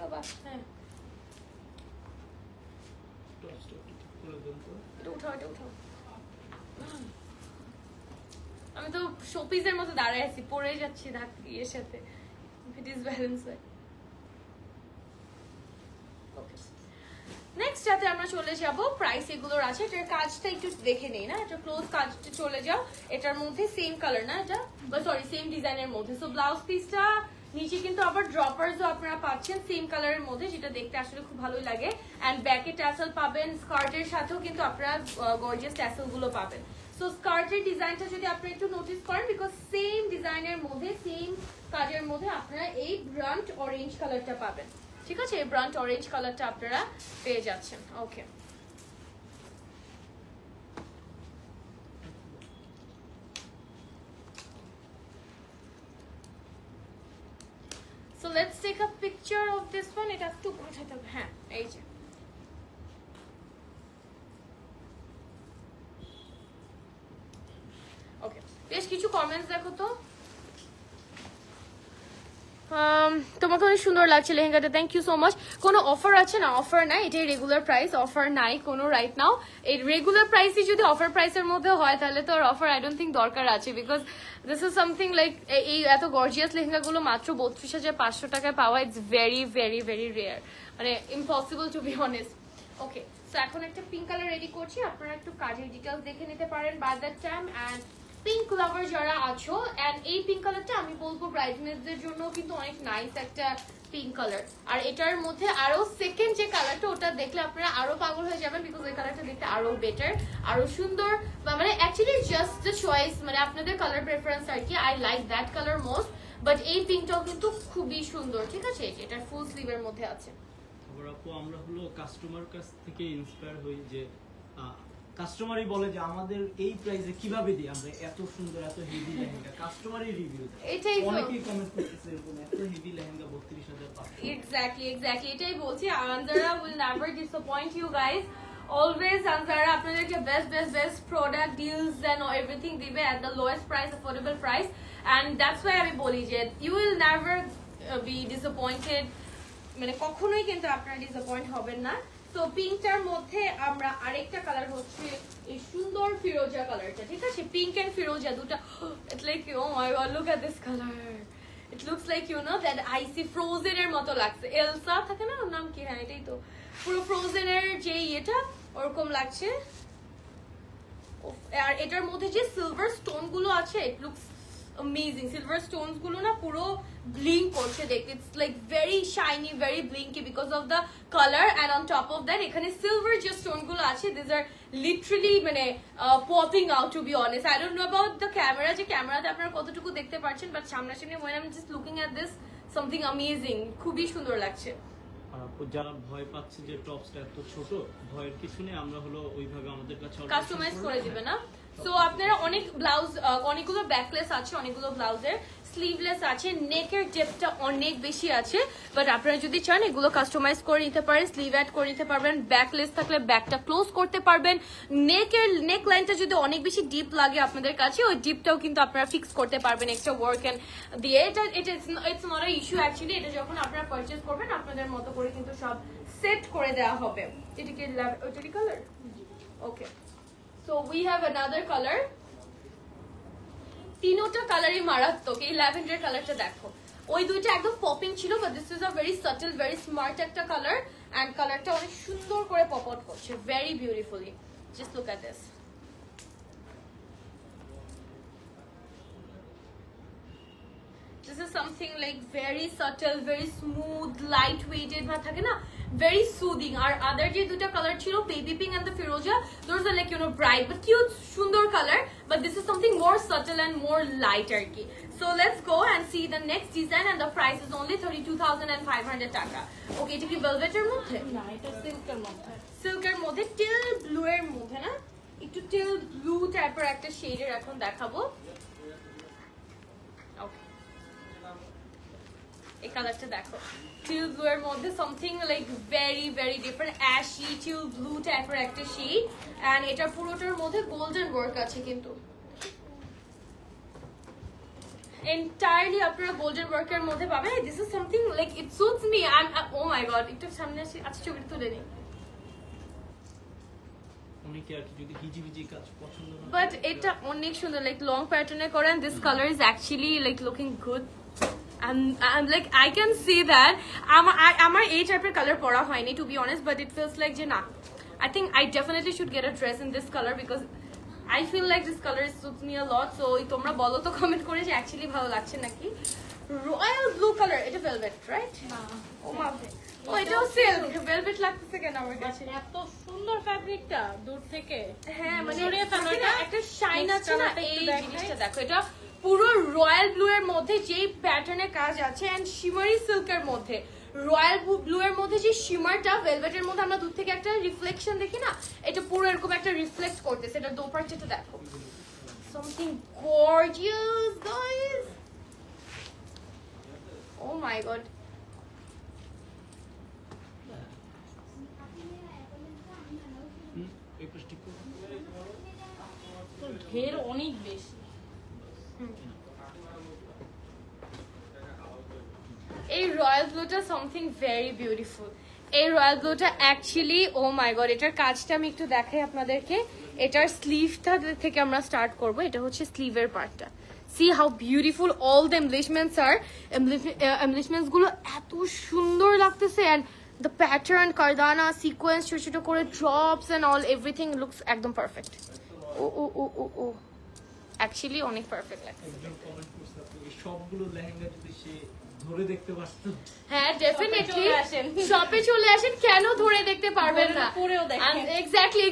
বাবা হ্যাঁ এটা উঠাও এটা উঠাও আমি তো শোপিসের মতো দাঁড়ায় আছি পড়ে যাচ্ছি ইয়ের সাথে ইট ইজ ব্যালেন্স হয় ওকে নেক্সট যাতে আমরা চলে যাব প্রাইস এগুলোর আছে এটার কাজটা একটু দেখে নেই না এটা ক্লোজ কাজটা চলে যাও এটার মধ্যে সেম কালার না এটা সরি সেম ডিজাইনের মধ্যে সো ব্লাউজ পিসটা নিচে কিন্তু আবার ড্রপারসও আপনারা পাচ্ছেন সেম কালারের মধ্যে যেটা দেখতে আসলে খুব ভালোই লাগে এন্ড ব্যাকে ট্যাসেল পাবেন স্কার্টের সাথেও কিন্তু আপনারা গর্জিয়াস ট্যাসেল গুলো পাবেন সো স্কার্টের ডিজাইনটা যদি আপনারা একটু নোটিস করেন বিকজ সেম ডিজাইনের মধ্যে সেম কাজের মধ্যে আপনারা এই ব্রান্ট অরেঞ্জ কালারটা পাবেন ঠিক আছে এই ব্রান্ট অরেঞ্জ কালারটা আপনারা পেয়ে যাচ্ছেন ওকে So let's take a picture of this one. It has to go to the hand. এই যে ওকে বেশ কিছু কমেন্টস দেখো তো তোমাকে অনেক সুন্দর লাগছে লেহেঙ্গাটা থ্যাংক ইউ সো মাচ কোনো অফার আছে না অফার নাই এটাই রেগুলার প্রাইস অফার নাই কোনো রাইট নাও এই রেগুলার প্রাইসই যদি অফার প্রাইসের মধ্যে হয় তাহলে তো আর অফার আই ডোন্ট থিঙ্ক দরকার আছে because this is something like এই এত গর্জিয়াস লেহেঙ্গাগুলো মাত্র 32,500 টাকায় পাওয়া it's very very very rare মানে impossible to be honest okay so এখন একটা পিঙ্ক কালার রেডি করছি আপনারা একটু কাজের ডিটেলস দেখে নিতে পারেন by that time and pink lover যারা আছো এন্ড এই পিঙ্ক কালারটা আমি বলবো ব্রাইডমেডদের জন্য কিন্তু অনেক নাইস একটা পিঙ্ক কালার আর এটার মধ্যে আরো সেকেন্ড যে কালারটা ওটা দেখলে আপনারা আরো পাগল হয়ে যাবেন বিকজ ওই কালারটা দেখতে আরো বেটার আরো সুন্দর মানে অ্যাকচুয়ালি জাস্ট দ্য চয়েস মানে আপনাদের কালার প্রেফারেন্স আর কি I like that colour most but এই পিঙ্কটাও কিন্তু খুবই সুন্দর ঠিক আছে এটা ফুল স্লিভের মধ্যে আছে আপু আমরা হলো কাস্টমার কাছ থেকে ইন্সপায়ার হই যে কাস্টমারই বলে যে আমাদের এই প্রাইসে কিভাবে দিই আমরা এত সুন্দর এত হেভি লেহেঙ্গা কাস্টমারই রিভিউ দেয় এটাই তো অনেকেই কমেন্ট করতেছে এরকম এত হেভি লেহেঙ্গা 32,500 এক্স্যাক্টলি এটাই বলছি Anjara will never disappoint you guys always Anjara আপনাদেরকে best product deals and everything দিবে at the lowest price affordable price and that's why আমি বলি যে you will never be disappointed মানে কখনোই কিন্তু আপনারা ডিসঅ্যাপয়েন্ট হবেন না তো পিঙ্কটার মধ্যে আমরা আরেকটা কালার হচ্ছে এই সুন্দর ফিরোজা কালারটা ঠিক আছে পিঙ্ক এন্ড ফিরোজা দুটো it's like oh my god look at this colour it looks like you know that icy frozen এর মতো লাগছে এলসা থাকে না ওর নাম কি হ্যাঁ এটাই তো পুরো ফ্রোজেন এর যে এটা ওরকম লাগছে আর এটার মধ্যে যে সিলভার স্টোন গুলো আছে it looks amazing silver stones gulo na puro blink korche dekte it's like very shiny very blinky because of the color and on top of that ekhane silver je stone gulo ache these are literally mane popping out to be honest I don't know about the camera je camera te apnara kototuku dekhte parchen but samna samni when I'm just looking at this something amazing খুবই সুন্দর লাগছে যারা ভয় পাচ্ছে যে টপসটা এত ছোট ভয়ের কিছু নেই আমরা হলো ওইভাবে আমাদের কাছে কাস্টমাইজ করে দিবে না সো আপনারা অনেক ব্লাউজ অনেকগুলো ব্যাকলেস আছে অনেকগুলো ব্লাউজের স্লিভলেস আছে নেকের ডেপথটা অনেক বেশি আছে বাট আপনারা যদি চান এগুলো কাস্টমাইজ করে নিতে পারেন স্লিভ অ্যাড করে নিতে পারবেন ব্যাকলেস থাকলে ব্যাকটা ক্লোজ করতে পারবেন নেক লাইনটা যদি অনেক বেশি ডিপ লাগে আপনাদের কাছে ওই ডিপটাও কিন্তু আপনারা ফিক্স করতে পারবেন এক্সট্রা ওয়ার্ক এন্ড দিয়ে এটা it's not a issue actually এটা যখন আপনারা পারচেজ করবেন আপনাদের মতো করে কিন্তু সব সেট করে দেওয়া হবে এটা কি ওটা কি colour okay So we have another color. তিনটা কালারই মারাত্মক এই ল্যাভেন্ডার কালারটা দেখো ওই দুইটা একদম পপিং ছিল but this is a very subtle very smart একটা কালার এন্ড কালারটা অনেক সুন্দর করে পপ আউট করছে very beautifully just look at this This is something like very subtle, very smooth, light-weighted, bha thake na, very soothing. Our other je duta color chilo, baby pink and the firoja, those are like bright but cute, sundor color. But this is something more subtle and more lighter ki. So let's go and see the next design, and the price is only 32,500 taka. Okay, এটা কি velvet-এর মধ্যে? না এটা সিল্কের মধ্যে সিল্কের মধ্যে teal blue এর মধ্যে না, একটু teal blue টাইপের একটা শেডের এখন দেখাবো। এই কালারটা দেখো teal blue এর মধ্যে something like very very different ashy teal blue টাইপের একটা শেড এন্ড এটা পুরোটার মধ্যে গোল্ডেন ওয়ার্ক আছে কিন্তু এন্টায়ারলি আপনারা গোল্ডেন ওয়ার্কের মধ্যে পাবেন। This is something like it suits me. Oh my god, একটু সামনে আসি, আচ্ছা ছবিটা তুলে নিই। অনেকে আর কি যদি হিজিবিজি কাজ পছন্দ না, বাট এটা অনেক সুন্দর, লাইক লং প্যাটার্নে করেন। This colour is actually like looking good. I'm like I can see that আমার এই টাইপের কালার পরা হয়নি to be honest, but it feels like যে না, I think I definitely should get a dress in this color because I feel like this color suits me a lot. So তোমরা বলো তো কমেন্ট করে যে actually ভালো লাগছে নাকি। রয়্যাল ব্লু কালার, এটা ভেলভেট রাইট? ও মা, ও এটাও সিল্ক। ভেলভেট লাগতেছে কেন আমার কাছে? এত সুন্দর ফ্যাব্রিকটা দূর থেকে। হ্যাঁ মানে জড়িয়ে ফেলো না? একটা শাইন Next আছে না, colourটা একটু এই দেখাই। জিনিসটা দেখো, এটা পুরো রয়্যাল ব্লু এর মধ্যে যেই প্যাটার্নের কাজ আছে এন্ড শিমারি সিল্কের মধ্যে, রয়্যাল ব্লু এর মধ্যে যে শিমারটা ভেলভেটের মধ্যে আমরা দূর থেকে একটা রিফ্লেকশন দেখি না, এটা পুরো এরকম একটা রিফ্লেক্ট করতেছে। এটা দোপাট্টাটা দেখো, something gorgeous guys. O my god, এই প্লাস্টিক ঘের অনেক বেশি। এই রয়্যাল ব্লুটা সামথিং ভেরি বিউটিফুল। এই রয়্যাল ব্লুটা অ্যাকচুয়ালি ও মাই গড, এটার কাজটা আমি একটু দেখাই আপনাদেরকে। এটার স্লিভটা থেকে আমরা স্টার্ট করব। এটা হচ্ছে স্লিভের পার্টটা। See how beautiful all the embellishments are. Embellishments গুলো এত সুন্দর লাগতেছে এন্ড দ্য প্যাটার্ন, কারদানা, সিকোয়েন্স, ছোট ছোট করে drops and all everything looks একদম পারফেক্ট। ও ও ও ও ও অ্যাকচুয়ালি অনেক পারফেক্ট লাগছে। একজন কমেন্ট করছে এই সবগুলো লেহেঙ্গা যদি সে ধরে দেখতে পারতো। হ্যাঁ ডেফিনেটলি চলে আসেন। শপে চলে আসেন, কেন ধরে দেখতে পারবেন না? পরেও দেখেন। Exactly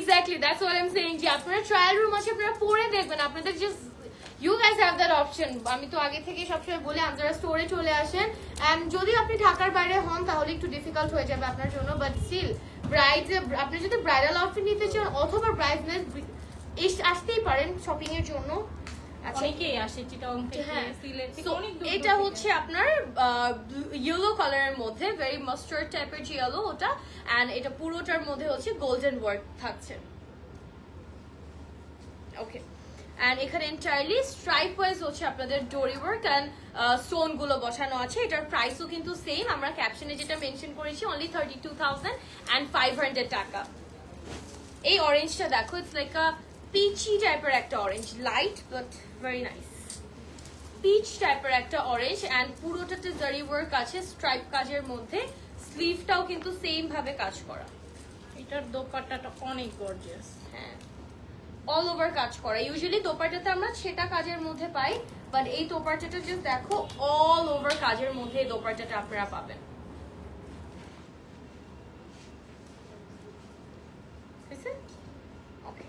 that's what I am saying, যে আপনারা ট্রায়াল রুম আছে, আপনারা পরে দেখবেন। আপনাদের just you guys have that option. আমি তো আগে থেকে সবসময় বলি আপনারা স্টোরে চলে আসেন, এন্ড যদি আপনি ঢাকার বাইরে হন তাহলে একটু ডিফিকাল্ট হয়ে যাবে আপনার জন্য, বাট স্টিল ব্রাইড, আপনি যদি ব্রাইডাল আউটফিট নিতে চান অথবা ব্রাইডনেস আসতেই পারেন শপিং এর জন্য। আচ্ছা, অনেকেই আসে চিটাগং থেকে, হ্যাঁ। সিলেট থেকে, So, অনেক দূর এটা দূর হচ্ছে আপনার ইয়েলো কালারের মধ্যে, ভেরি মাস্টার্ড টাইপের যে ইয়েলো ওটা, এন্ড এটা পুরোটার মধ্যে হচ্ছে গোল্ডেন ওয়ার্ক থাকছে। ওকে, এন্ড এখানে এন্টায়ারলি স্ট্রাইপ ওয়াইজ হচ্ছে আপনাদের ডোরি ওয়ার্ক এন্ড স্টোন গুলো বসানো আছে। এটার প্রাইসও কিন্তু সেম, আমরা ক্যাপশনে যেটা মেনশন করেছি, অনলি 32,500 টাকা। এই অরেঞ্জটা দেখো, ইটস লাইক আ পিচি টাইপের একটা orange, light but very nice. Peach টাইপের একটা অরেঞ্জ এন্ড পুরোটাতে জারি ওয়ার্ক আছে স্ট্রাইপ কাজের মধ্যে। স্লিভটাও কিন্তু সেম ভাবে কাজ করা। এটার দোপাট্টাটা অনেক গর্জিয়াস। হ্যাঁ, অল ওভার কাজ করা। ইউজুয়ালি দোপাট্টাতে আমরা সেটা কাজের মধ্যে পাই, বাট এই দোপাট্টাটা জাস্ট দেখো অল ওভার কাজের মধ্যে এই দোপাট্টাটা আপনারা পাবেন। ওকে,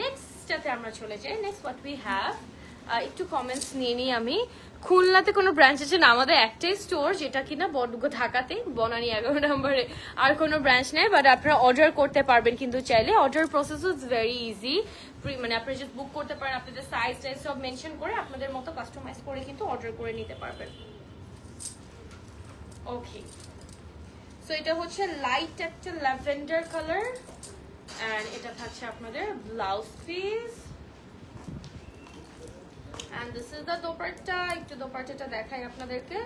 নেক্সটটাতে আমরা চলে যাই। নেক্সট হোয়াট উই হ্যাভ, একটু কমেন্টস নিয়ে নিই আমি। খুলনাতে কোনো ব্রাঞ্চ আছে না? আমাদের একটাই স্টোর, যেটা কিনা ঢাকাতে বনানী 11 নম্বরে, আর কোনো ব্রাঞ্চ নেই। বাট আপনারা অর্ডার করতে পারবেন কিন্তু চাইলে। Order process is very easy, মানে আপনারা জাস্ট বুক করতে পারেন, আপনাদের সাইজ টাইজ সব মেনশন করে আপনাদের মতো কাস্টমাইজ করে কিন্তু অর্ডার করে নিতে পারবেন। ওকে, সো এটা হচ্ছে লাইট একটা ল্যাভেন্ডার কালার এন্ড এটা থাকছে আপনাদের blouse piece and this is the dupatta. একটু দোপাট্টাটা দেখাই আপনাদেরকে।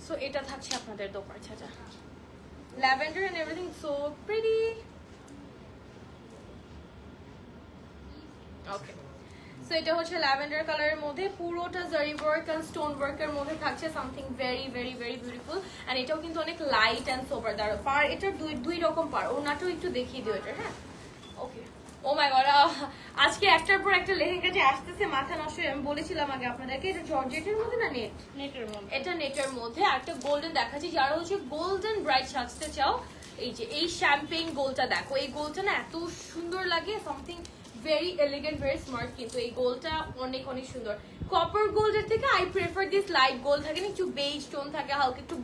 সো এটা থাকছে আপনাদের দোপাট্টাটা, lavender and everything, so pretty. Okay, so এটা হচ্ছে ল্যাভেন্ডার কালারের মধ্যে, পুরোটা জারি ওয়ার্ক এন্ড স্টোন ওয়ার্কের মধ্যে থাকছে, something very very very beautiful. And এটাও কিন্তু অনেক লাইট এন্ড সোবার। দাঁড়ো, পার এটার দুই রকম পার, ওনাটাও একটু দেখিয়ে দিও এটা। হ্যাঁ, ওকে। ও মাই গড, আজকে একটার পর একটা লেহেঙ্গা যে আসতেছে মাথা নষ্ট। আমি বলেছিলাম আগে আপনাদেরকে, এটা জর্জেটের মধ্যে না নেট, নেটের মধ্যে। এটা নেটের মধ্যে। একটা গোল্ডেন দেখাচ্ছি, যারা হচ্ছে গোল্ডেন ব্রাইট সাজতে চাও, এই যে এই শ্যাম্পেইন গোলটা দেখো, এই গোলটা না এত সুন্দর লাগে, something very elegant, very smart. কিন্তু এই গোলটা অনেক অনেক সুন্দর। কপার গোল্ডের থেকে I prefer this light gold, থাকে না একটু বেজ টোন থাকে, হালকা একটু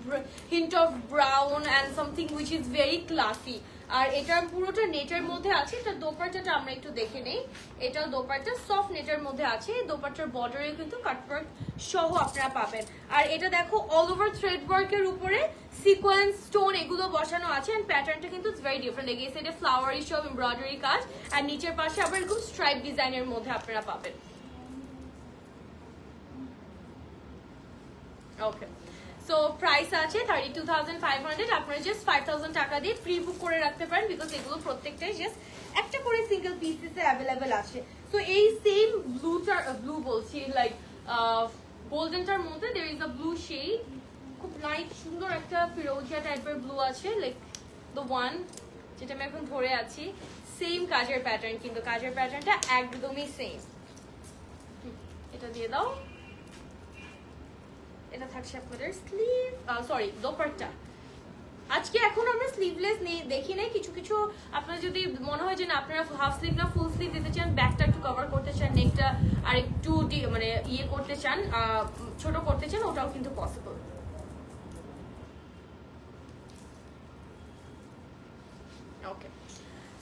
hint of brown and something which is very classy. আর এটা পুরোটা নেটের মধ্যে আছে। এটা দোপাট্টাটা আমরা একটু দেখে নেই। এটা দোপাট্টা সফট নেটের মধ্যে আছে। দোপাট্টার বর্ডারে কিন্তু কাটওয়ার্ক সহ আপনারা পাবেন। আর এটা দেখো অল ওভার থ্রেড ওয়ার্কের উপরে সিকোয়েন্স স্টোন এগুলো বসানো আছে। এন্ড প্যাটার্নটা কিন্তু ইটস ভেরি ডিফারেন্ট। এই সাইডে ফ্লাওয়ারি সব এমব্রয়ডারি কাজ, আর নিচের পাশে আবার এরকম স্ট্রাইপ ডিজাইনের মধ্যে আপনারা পাবেন। ওকে, সো প্রাইস আছে 32,500। আপনারা জাস্ট 5,000 টাকা দিয়ে প্রি বুক করে রাখতে পারেন, বিকজ এগুলো প্রত্যেকটাই জাস্ট একটা করে সিঙ্গেল পিসেসে অ্যাভেলেবেল আছে। তো এই সেম ব্লু বলছি, লাইক গোল্ডেনটার মধ্যে there is a blue shade, খুব লাইট সুন্দর একটা ফিরোজিয়া টাইপের ব্লু আছে, লাইক the one যেটা আমি এখন ধরে আছি। সেম কাজের প্যাটার্ন, কিন্তু কাজের প্যাটার্নটা একদমই সেম। এটা দিয়ে দাও। এটা থাকছে আপনাদের স্লিভ, সরি দোপাট্টা। আজকে এখন আমরা স্লিভলেস দেখি নাই, কিছু কিছু আপনার যদি মনে হয় যে না আপনারা হাফ স্লিভ না ফুল স্লিভ দিতে চান, ব্যাকটা একটু কভার করতে চান, নেকটা আর একটু মানে ইয়ে করতে চান, ছোট করতে চান, ওটাও কিন্তু পসিবল। ওকে,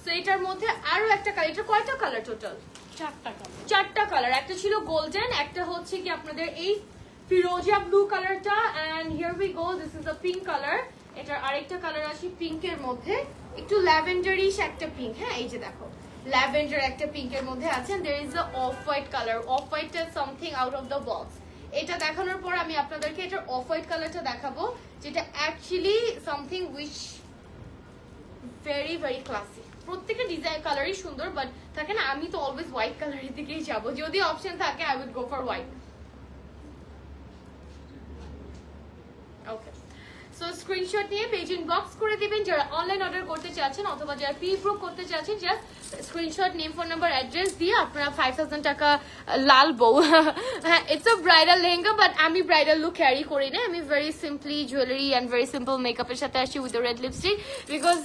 সো এটার মধ্যে আরো একটা কালার। এটা কয়টা কালার টোটাল? 4টা কালার। 4টা কালার। একটা ছিল গোল্ডেন, একটা হচ্ছে কি আপনাদের এই ফিরোজিয়া ব্লু কালারটা, and here we go, this is the pink colour. এটার আরেকটা কালার আছে পিঙ্কের মধ্যে, একটু ল্যাভেন্ডারিশ একটা পিঙ্ক। হ্যাঁ, এই যে দেখো ল্যাভেন্ডার একটা পিঙ্কের মধ্যে আছে। There is a off white colour. Off হোয়াইটটা something out of the box. এটা দেখানোর পর আমি আপনাদেরকে এটার অফ হোয়াইট কালারটা দেখাবো, যেটা actually something which very very classy. প্রত্যেকটা ডিজাইন কালারই সুন্দর, বাট থাকে না, আমি তো অলওয়েজ হোয়াইট কালারের দিকেই যাবো, যদি অপশন থাকে I will go for white. Okay, so screenshot নিয়ে পেজ ইনবক্স করে দিবেন যারা অনলাইন অর্ডার করতে চাচ্ছেন, অথবা যারা প্রি বুক করতে চাচ্ছেন, just screenshot name phone number address দিয়ে আপনারা 5,000 টাকা। লাল বউ, হ্যাঁ it's a bridal lehenga, but আমি ব্রাইডাল লুক ক্যারি করি না। আমি very simply jewellery and very simple মেকআপের সাথে আসি with red lipstick, because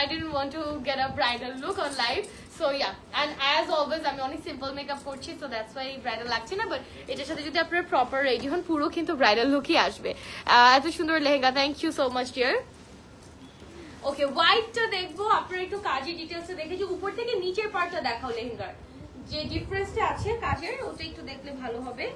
I didn't want to get a bridal look on live. So yeah, and as always আমি অনেক simple makeup করছি, so that's why ব্রাইডাল লাগছে না, but এটার সাথে যদি আপনারা প্রপার রেডি হন পুরো কিন্তু ব্রাইডাল লুকই আসবে। এত সুন্দর lehenga, thank you so much dear. Okay, হোয়াইটটা দেখবো, আপনারা একটু কাজের ডিটেলসটা দেখে, যে উপর থেকে নিচের পার্টটা দেখাও লেহেঙ্গার, যে ডিফারেন্সটা আছে কাজের, ওটা একটু দেখলে ভালো হবে।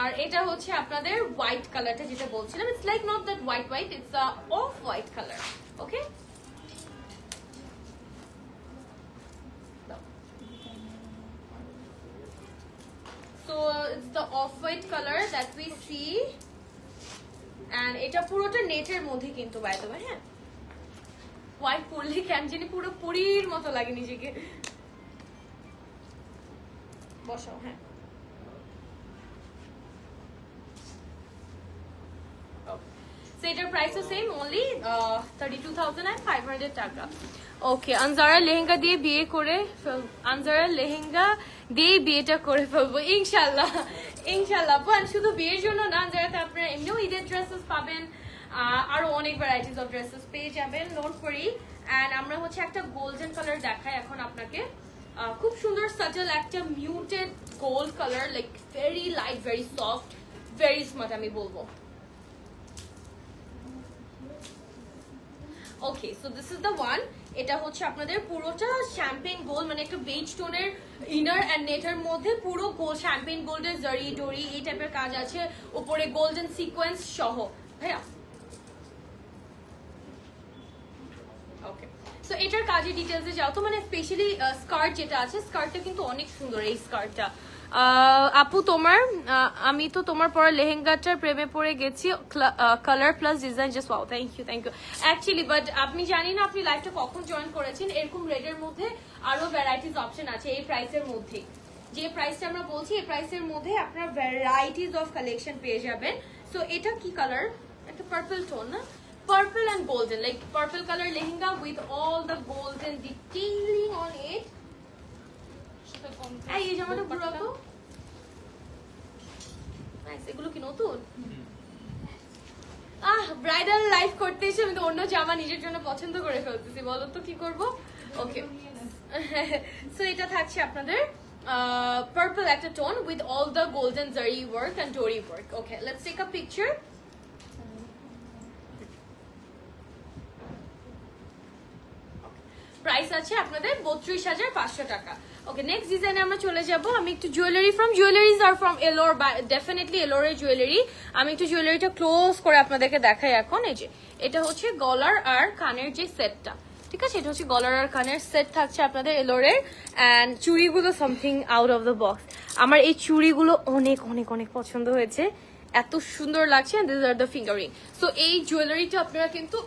আর এটা হচ্ছে আপনাদের হোয়াইট কালারটা, যেটা বলছিলাম, it's like not that white white, it's a off white colour. Okay, so it's the off-white color that we see, and এটা পুরোটা নেটের মধ্যে কিন্তু বাই দ্য ওয়ে। হ্যাঁ, হোয়াইট পরলে কেন জানি পুরো পরীর মতো লাগে নিজেকে। বসাও। হ্যাঁ, এটার প্রাইসও সেম, অনলি 32,500 টাকা। ওকে, আনজারা লেহেঙ্গা দিয়ে বিয়ে করে আনজারা লেহেঙ্গা দিয়ে বিয়েটা করে ফেলবো ইনশাল্লাহ। ইনশাল্লাহ, শুধু বিয়ের জন্য না, আনজারাতে আপনারা এমনিও ঈদের ড্রেসেস পাবেন, আরো অনেক ভ্যারাইটিস অফ ড্রেসেস পেয়ে যাবেন। নোট করি। এন্ড আমরা হচ্ছে একটা গোল্ডেন কালার দেখাই এখন আপনাকে, খুব সুন্দর সাটল একটা muted gold colour, like very light, very soft, very smart আমি বলবো। Okay, so this is the one. এটা হচ্ছে আপনাদের পুরোটা শ্যাম্পেন গোল্ড, মানে একটা বেজ টোনের ইনার এন্ড নেটের মধ্যে পুরো গোল্ড, শ্যাম্পেন গোল্ডের জরি ডরি এই টাইপের কাজ আছে, উপরে গোল্ডেন সিকোয়েন্স সহ। ভাইয়া ওকে, সো এটার কাজের ডিটেলসে যাও তো, মানে স্পেশালি স্কার্ট যেটা আছে, স্কার্টটা কিন্তু অনেক সুন্দর। এই স্কার্টটা আপু তোমার, আমি তো তোমার পরা লেহেঙ্গাটার প্রেমে পড়ে গেছি, colour plus design just wow, thank you thank you. Actually but আপনি জানি না আপনি লাইভটা কখন জয়েন করেছেন, এরকম রেডের মধ্যে আরো ভ্যারাইটিস অপশন আছে এই প্রাইসের মধ্যে। যে প্রাইসটা আমরা বলছি এই প্রাইসের মধ্যে আপনারা ভ্যারাইটিস অফ কালেকশন পেয়ে যাবেন। সো এটা কি কালার? একটা পার্পল টোন না, purple and golden, like purple colour lehenga with all the golden detailing on it. এই জামাটা পুরো তো নাইস। এগুলো কি নতুন? ব্রাইডাল লাইফ করতে এসে আমি তো অন্য জামা নিজের জন্য পছন্দ করে ফেলতেছি, বলো তো কি করব। ওকে, সো এটা থাকছে আপনাদের পার্পল একটা tone with all the golden zari work and dori work. Okay, let's take a picture. Price আছে আপনাদের 32,500 টাকা। ওকে, নেক্সট ডিজাইনে আমরা চলে যাব। আমি একটু জুয়েলারি ফ্রম জুয়েলারিজ আর ফ্রম এলোর, ডেফিনেটলি এলোরের জুয়েলারি। আমি একটু জুয়েলারিটা ক্লোজ করে আপনাদেরকে দেখাই এখন। এই যে এটা হচ্ছে গলার আর কানের যে সেটটা, ঠিক আছে, এটা হচ্ছে গলার আর কানের সেট থাকছে আপনাদের এলোরের। অ্যান্ড চুড়িগুলো something out of the box. আমার এই চুড়িগুলো অনেক অনেক অনেক পছন্দ হয়েছে, এত সুন্দর লাগছে। And this are the fingering. So এই জুয়েলারিটা আপনারা কিন্তু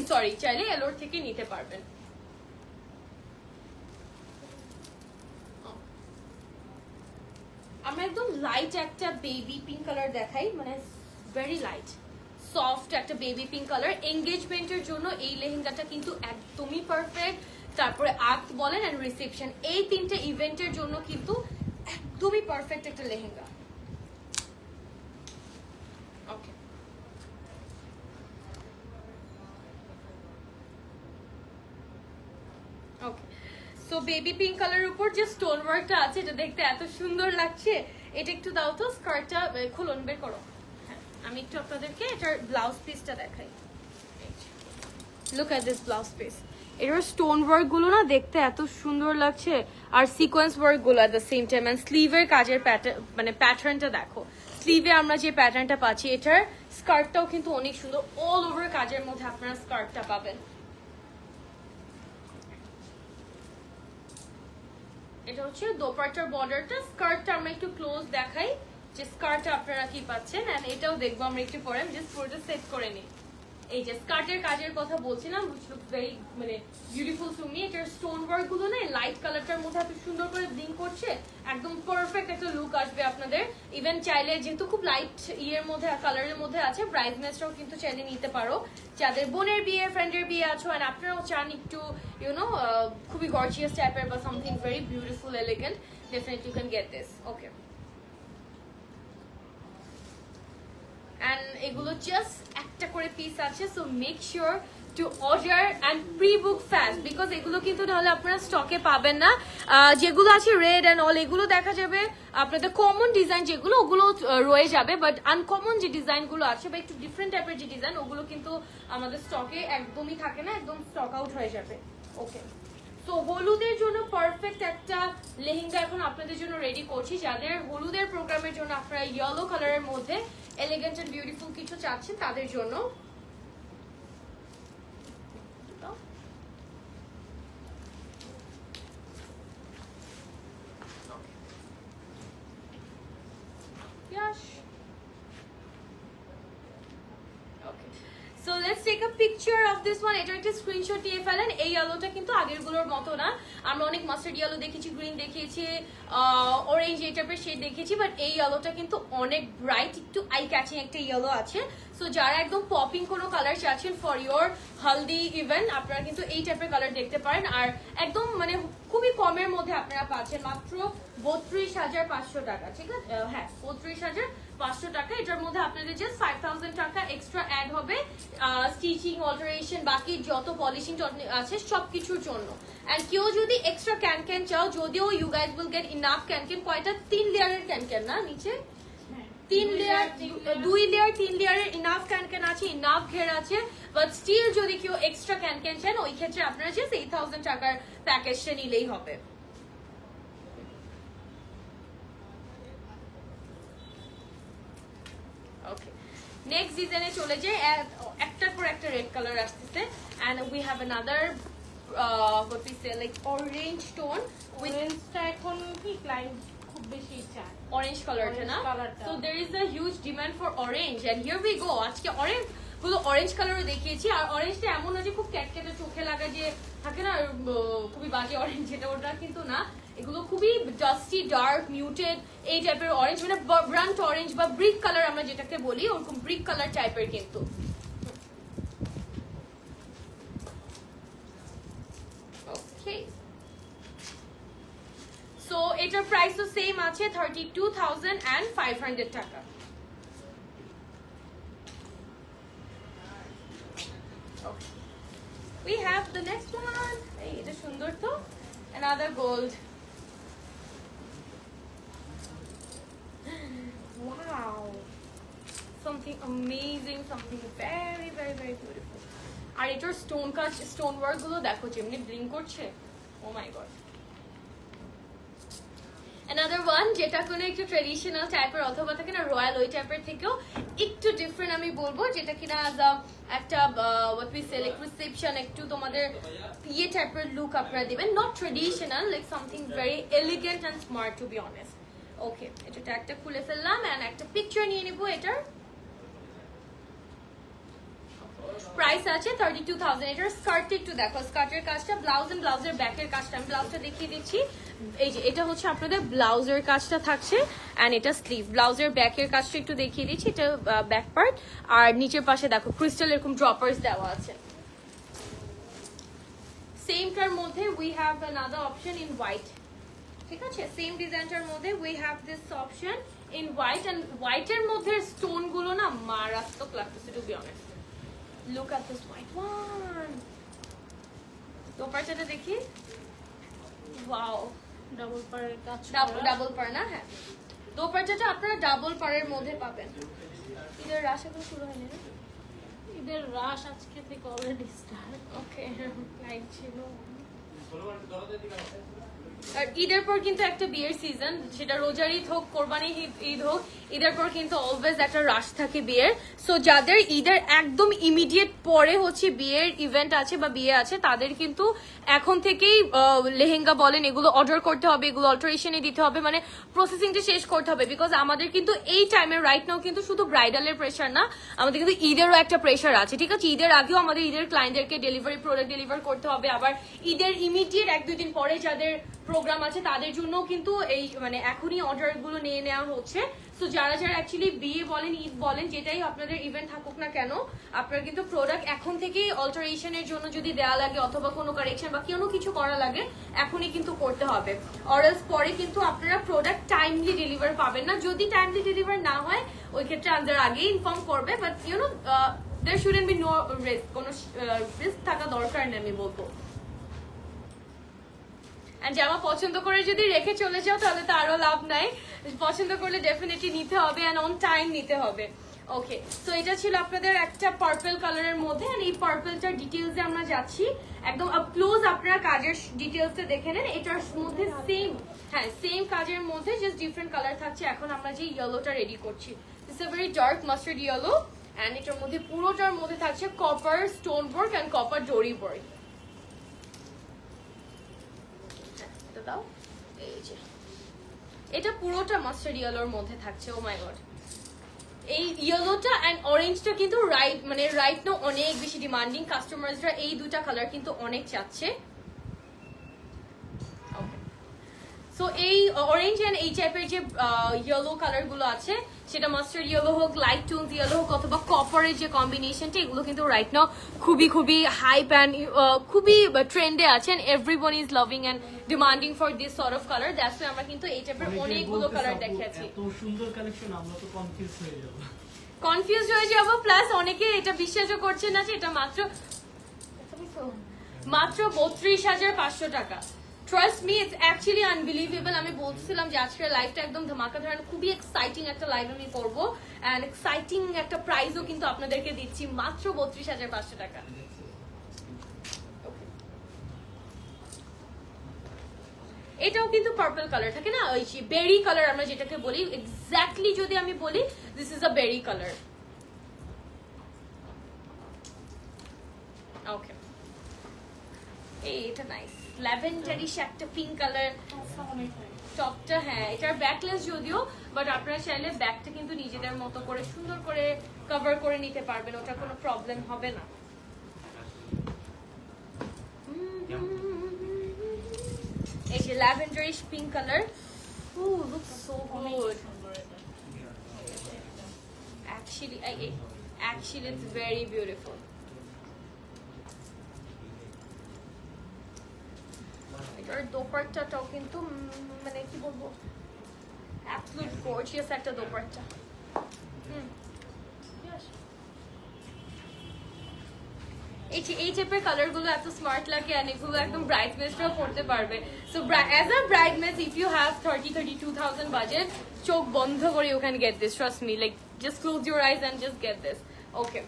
সরি চাইলে এলোর থেকে নিতে পারবেন। আমরা একদম লাইট একটা বেবি পিঙ্ক কালার দেখাই, মানে ভেরি লাইট সফট একটা বেবি পিঙ্ক কালার। এঙ্গেজমেন্টের জন্য এই লেহেঙ্গাটা কিন্তু একদমই পারফেক্ট। তারপরে আক্ট বলেন এন্ড রিসেপশন, এই তিনটে ইভেন্টের জন্য কিন্তু একদমই পারফেক্ট একটা লেহেঙ্গা। ওকে, ওকে, সো বেবি পিঙ্ক কালারের উপর যে স্টোন ওয়ার্কটা আছে এটা দেখতে এত সুন্দর লাগছে। এটা একটু দাও তো, স্কার্টটা খুলুন, বের করো। হ্যাঁ, আমি একটু আপনাদেরকে এটার ব্লাউজ পিসটা দেখাই। Look at this blouse piece. এটার স্টোন ওয়ার্ক গুলো না দেখতে এত সুন্দর লাগছে, আর সিকোয়েন্স ওয়ার্ক গুলো at the same time. And স্লিভের কাজের প্যাটার্ন, মানে প্যাটার্নটা দেখো, স্লিভে আমরা যে প্যাটার্নটা পাচ্ছি, এটার স্কার্টটাও কিন্তু অনেক সুন্দর। অল ওভার কাজের মধ্যে আপনারা স্কার্টটা পাবেন। এটা হচ্ছে দোপাট্টার বর্ডারটা। স্কার্টটা আমরা একটু ক্লোজ দেখাই যে স্কার্টটা আপনারা কি পাচ্ছেন। এন্ড এটাও দেখবো আমরা একটু পরে। আমি জাস্ট পুরোটা সেট করে নিই। এই যে স্কার্টের কাজের কথা বলছিলাম, which looks very মানে বিউটিফুল টু মি। এটার স্টোন ওয়ার্ক গুলো না লাইট কালারটার মধ্যে এত সুন্দর করে ব্লিঙ্ক করছে, একদম পারফেক্ট একটা লুক আসবে আপনাদের। ইভেন চাইলে যেহেতু খুব লাইট ইয়ের মধ্যে কালারের মধ্যে আছে, ব্রাইডমেডসরাও কিন্তু চাইলে নিতে পারো। যাদের বোনের বিয়ে, ফ্রেন্ডের বিয়ে আছো, এন্ড আপনারাও চান একটু ইউনো খুবই গর্জিয়াস টাইপের বা something very beautiful elegant, definitely you can get this. Okay, and এগুলো জাস্ট একটা করে পিস আছে। So make sure to order and pre book fast, because এগুলো কিন্তু তাহলে আপনারা স্টকে পাবেন না। যেগুলো আছে রেড অ্যান্ড অল, এগুলো দেখা যাবে আপনাদের কমন ডিজাইন যেগুলো, ওগুলো রয়ে যাবে। বাট আনকমন যে ডিজাইনগুলো আছে বা একটু ডিফারেন্ট টাইপের যে ডিজাইন, ওগুলো কিন্তু আমাদের স্টকে একদমই থাকে না, একদম স্টক আউট হয়ে যাবে। ওকে, তো হলুদের জন্য পারফেক্ট একটা লেহেঙ্গা এখন আপনাদের জন্য রেডি করছি। যাদের হলুদের প্রোগ্রামের জন্য আপনারা ইয়েলো কালারের মধ্যে এলিগেন্ট এন্ড বিউটিফুল কিছু চাচ্ছেন, তাদের জন্য So let's take a picture of this one. এটা একটা স্ক্রিনশট নিয়ে ফেলেন। এই ইয়েলোটা কিন্তু আগেরগুলোর মতো না। আমরা অনেক মাস্টার্ড ইয়েলো দেখেছি, গ্রিন দেখিয়েছি, অরেঞ্জ এই টাইপের শেড দেখেছি, বাট এই ইয়েলোটা কিন্তু অনেক ব্রাইট, একটু আই ক্যাচিং একটা ইয়েলো আছে। সো যারা একদম পপিং কোনো কালার চাচ্ছেন ফর ইয়োর হলদি ইভেন্ট, আপনারা কিন্তু এই টাইপের কালার দেখতে পারেন। আর একদম মানে খুবই কমের মধ্যে আপনারা পাচ্ছেন মাত্র 32,500 টাকা। ঠিক আছে, হ্যাঁ 32,500 টাকা। এটার মধ্যে আপনাদের জাস্ট 5,000 টাকা এক্সট্রা অ্যাড হবে স্টিচিং, অল্টারেশন, বাকি যত পলিশিং আছে সবকিছুর জন্য। এন্ড কেউ যদি এক্সট্রা ক্যান চাও, যদিও you guys will get enough can, কয়টা 3 লেয়ারের ক্যান না নিচে, 3 লেয়ার 2 লেয়ার 3 লেয়ারের ইনাফ ক্যান আছে, ইনাফ ঘের আছে। বাট স্টিল যদি কেউ এক্সট্রা ক্যান চান, ওই ক্ষেত্রে আপনারা জাস্ট 8,000 টাকার প্যাকেজটা নিলেই হবে। ওকে, নেক্সট ডিজাইনে চলে যাই। একটার পর একটা রেড কালার আসতেছে। And we have another what we say like orange tone. অরেঞ্জটা এখন কি ক্লায়েন্ট খুব বেশি চায়, orange কালারটা না, so there is a huge demand for orange and here we go. আজকে অরেঞ্জ গুলো অরেঞ্জ কালারও দেখিয়েছি। আর অরেঞ্জটা এমন না যে খুব ক্যাটক্যাটে চোখে লাগা যে থাকে না খুবই বাজে অরেঞ্জ, যেটা ওটা কিন্তু না। এগুলো খুবই ডাস্টি, ডার্ক, মিউটেড এই টাইপের অরেঞ্জ, মানে ব্রান্ট অরেঞ্জ বা ব্রিক কালার আমরা যেটাকে বলি, ওরকম ব্রিক কালার টাইপের কিন্তু। ওকে, সো এটার প্রাইসও সেম আছে 32,500 টাকা। We have the next one. Hey, এটা সুন্দর তো, another gold. Wow, something amazing, something very very very beautiful. আর এটার স্টোন কাজ স্টোন ওয়ার্ক গুলো দেখো যেমনি ব্লিং করছে, ও মাই গড। Another one যেটা কোনো একটু ট্রেডিশনাল টাইপের অথবা থাকে না রয়্যাল ওই টাইপের থেকেও একটু ডিফারেন্ট আমি বলবো, যেটা কিনা একটা what we say like reception একটু তোমাদের ইয়ে টাইপের লুক আপনারা দিবেন, not traditional, like something very elegant and smart to be honest. Okay, এটা ট্যাগটা খুলে ফেললাম এন্ড একটা পিকচার নিয়ে নিব। এটার প্রাইস আছে 32,000। এটার স্কার্ট একটু দেখো, স্কার্টের কাজটা, ব্লাউজ এন্ড ব্লাউজের ব্যাকের কাজটা আমি ব্লাউজটা দেখিয়ে দিচ্ছি। এই যে এটা হচ্ছে আপনাদের ব্লাউজের কাজটা থাকছে এন্ড এটা স্লিভ, ব্লাউজের ব্যাকের কাজটা একটু দেখিয়ে দিচ্ছি, এটা ব্যাক পার্ট। আর নিচের পাশে দেখো ক্রিস্টাল এরকম ড্রপার্স দেওয়া আছে। সেমটার মধ্যে we have another option in white, ঠিক আছে, সেম ডিজাইনটার মধ্যে we have this option in white and হোয়াইটের মধ্যে স্টোন গুলো না মারাত্মক লাগতেছে to be honest. Look at this white one. দোপাট্টাটা দেখি, ওয়াও, ডাবল পাড়ের কাজ, ডাবল পার না, হ্যাঁ দোপাট্টাটা আপনারা ডাবল পারের মধ্যে পাবেন। ঈদের রাশ এখন শুরু হয়নি না? ঈদের রাশ আজকে থেকে অলরেডি স্টার্ট। ওকে, লাইট ছিল। আর ঈদের পর কিন্তু একটা বিয়ের সিজন, সেটা রোজার ঈদ হোক, কোরবানি ঈদ হোক, ঈদের পর কিন্তু অলওয়েজ একটা রাশ থাকে বিয়ের। সো যাদের ঈদের একদম ইমিডিয়েট পরে হচ্ছে বিয়ের ইভেন্ট আছে বা বিয়ে আছে, তাদের কিন্তু এখন থেকেই লেহেঙ্গা বলেন এগুলো অর্ডার করতে হবে, এগুলো অল্টারেশনে দিতে হবে, মানে প্রসেসিংটা শেষ করতে হবে। বিকজ আমাদের কিন্তু এই টাইমে রাইট নাও কিন্তু শুধু ব্রাইডালের প্রেশার না, আমাদের কিন্তু ঈদেরও একটা প্রেশার আছে, ঠিক আছে। ঈদের আগেও আমাদের ঈদের ক্লায়েন্টদেরকে ডেলিভারি প্রোডাক্ট ডেলিভার করতে হবে, আবার ঈদের ইমিডিয়েট 1-2 দিন পরে যাদের প্রোগ্রাম আছে তাদের জন্য কিন্তু এই মানে এখনই অর্ডার গুলো নিয়ে নেওয়া হচ্ছে। সো যারা যারা অ্যাকচুয়ালি বিয়ে বলেন ঈদ বলেন যেটাই আপনাদের ইভেন্ট থাকুক না কেন, আপনার কিন্তু প্রোডাক্ট এখন থেকেই অল্টারেশনের জন্য যদি দেওয়া লাগে অথবা কোনো কারেকশন বা কোনো কিছু করা লাগে এখনই কিন্তু করতে হবে, অরালস পরে কিন্তু আপনারা প্রোডাক্ট টাইমলি ডেলিভার পাবেন না। যদি টাইমলি ডেলিভার না হয় ওই ক্ষেত্রে আমাদের আগেই ইনফর্ম করবে, but you know there shouldn't be no risk, কোনো রিস্ক থাকা দরকার নেই আমি বলবো। জামা পছন্দ করে যদি রেখে চলে যাও তাহলে তো আরো লাভ নাই, পছন্দ করলে ডেফিনেটলি নিতে হবে এন্ড অন টাইম নিতে হবে। ওকে, সো এটা ছিল আপনাদের একটা পার্পল কালারের মধ্যে, এন্ড এই পার্পলটার ডিটেইলসে আমরা যাচ্ছি একদম আপ ক্লোজ, আপনারা কাজের ডিটেইলসটা দেখে নেন। এটার মধ্যে সেম, হ্যাঁ সেম কাজের মধ্যে জাস্ট ডিফারেন্ট কালার থাকছে। এখন আমরা যে ইয়েলোটা রেডি করছি, it's a very dark mustard yellow and এটার মধ্যে পুরোটার মধ্যে থাকছে copper stone work and copper dori work. দাও, এই যে এটা পুরোটা মাস্টার্ড ইয়েলোর মধ্যে থাকছে। ও মাই গড, এই ইয়েলোটা এন্ড অরেঞ্জটা কিন্তু রাইট মানে রাইট নাও অনেক বেশি ডিমান্ডিং, কাস্টমারসরা এই দুটা কালার কিন্তু অনেক চাচ্ছে। সো এই অরেঞ্জ এন্ড এই টাইপের যে ইয়েলো কালার গুলো আছে, সেটা মাস্টার্ড ইয়েলো হোক, লাইট টোনস ইয়েলো হোক অথবা কপারের যে কম্বিনেশনটা, এগুলো কিন্তু রাইট নাও খুবই খুবই হাইপ এন্ড খুবই ট্রেন্ডে আছে, and everyone is loving and demanding for this sort of colour. That's why আমরা কিন্তু এই টাইপের অনেকগুলো কালার দেখিয়েছি। এত সুন্দর কালেকশন, আমরা তো কনফিউজ হয়ে যাব, প্লাস অনেকে এটা বিশ্বাসও করছে না যে এটা মাত্র 32,500 টাকা। Trust me, it's actually unbelievable. আমি বলছিলাম যে আজকের লাইভটা একদম ধামাকা ধরেন, খুবই এক্সাইটিং একটা লাইভ আমি করবো এন্ড এক্সাইটিং একটা প্রাইজও কিন্তু আপনাদেরকে দিচ্ছি মাত্র 32,500 টাকা। এটাও কিন্তু পার্পল কালার থাকে না, ওই বেরি কালার আমরা যেটাকে বলি, এক্স্যাক্টলি যদি আমি বলি this is a berry colour. Okay, এটা নাইস ল্যাভেন্ডারিশ একটা পিঙ্ক কালার টপটা। হ্যাঁ, এটার ব্যাকলেস যদিও, বাট আপনারা চাইলে ব্যাকটা কিন্তু নিজেদের মতো করে সুন্দর করে কভার করে নিতে পারবেন, ওটা কোনো প্রবলেম হবে না। এই যে lavenderish pink colour, looks so good. Actually it's very beautiful. এটার দোপাট্টাটাও কিন্তু মানে কি বলবো, অ্যাবসলিউট গর্জিয়াস একটা দোপাট্টা। এই টাইপের কালার গুলো এত স্মার্ট লাগে, আর এগুলো একদম ব্রাইডমেডসরাও পড়তে পারবে। So as a bridesmaids, if you have 32,000 budget, চোখ বন্ধ করে you can get this, trust me, like just close your eyes and just get this. Okay,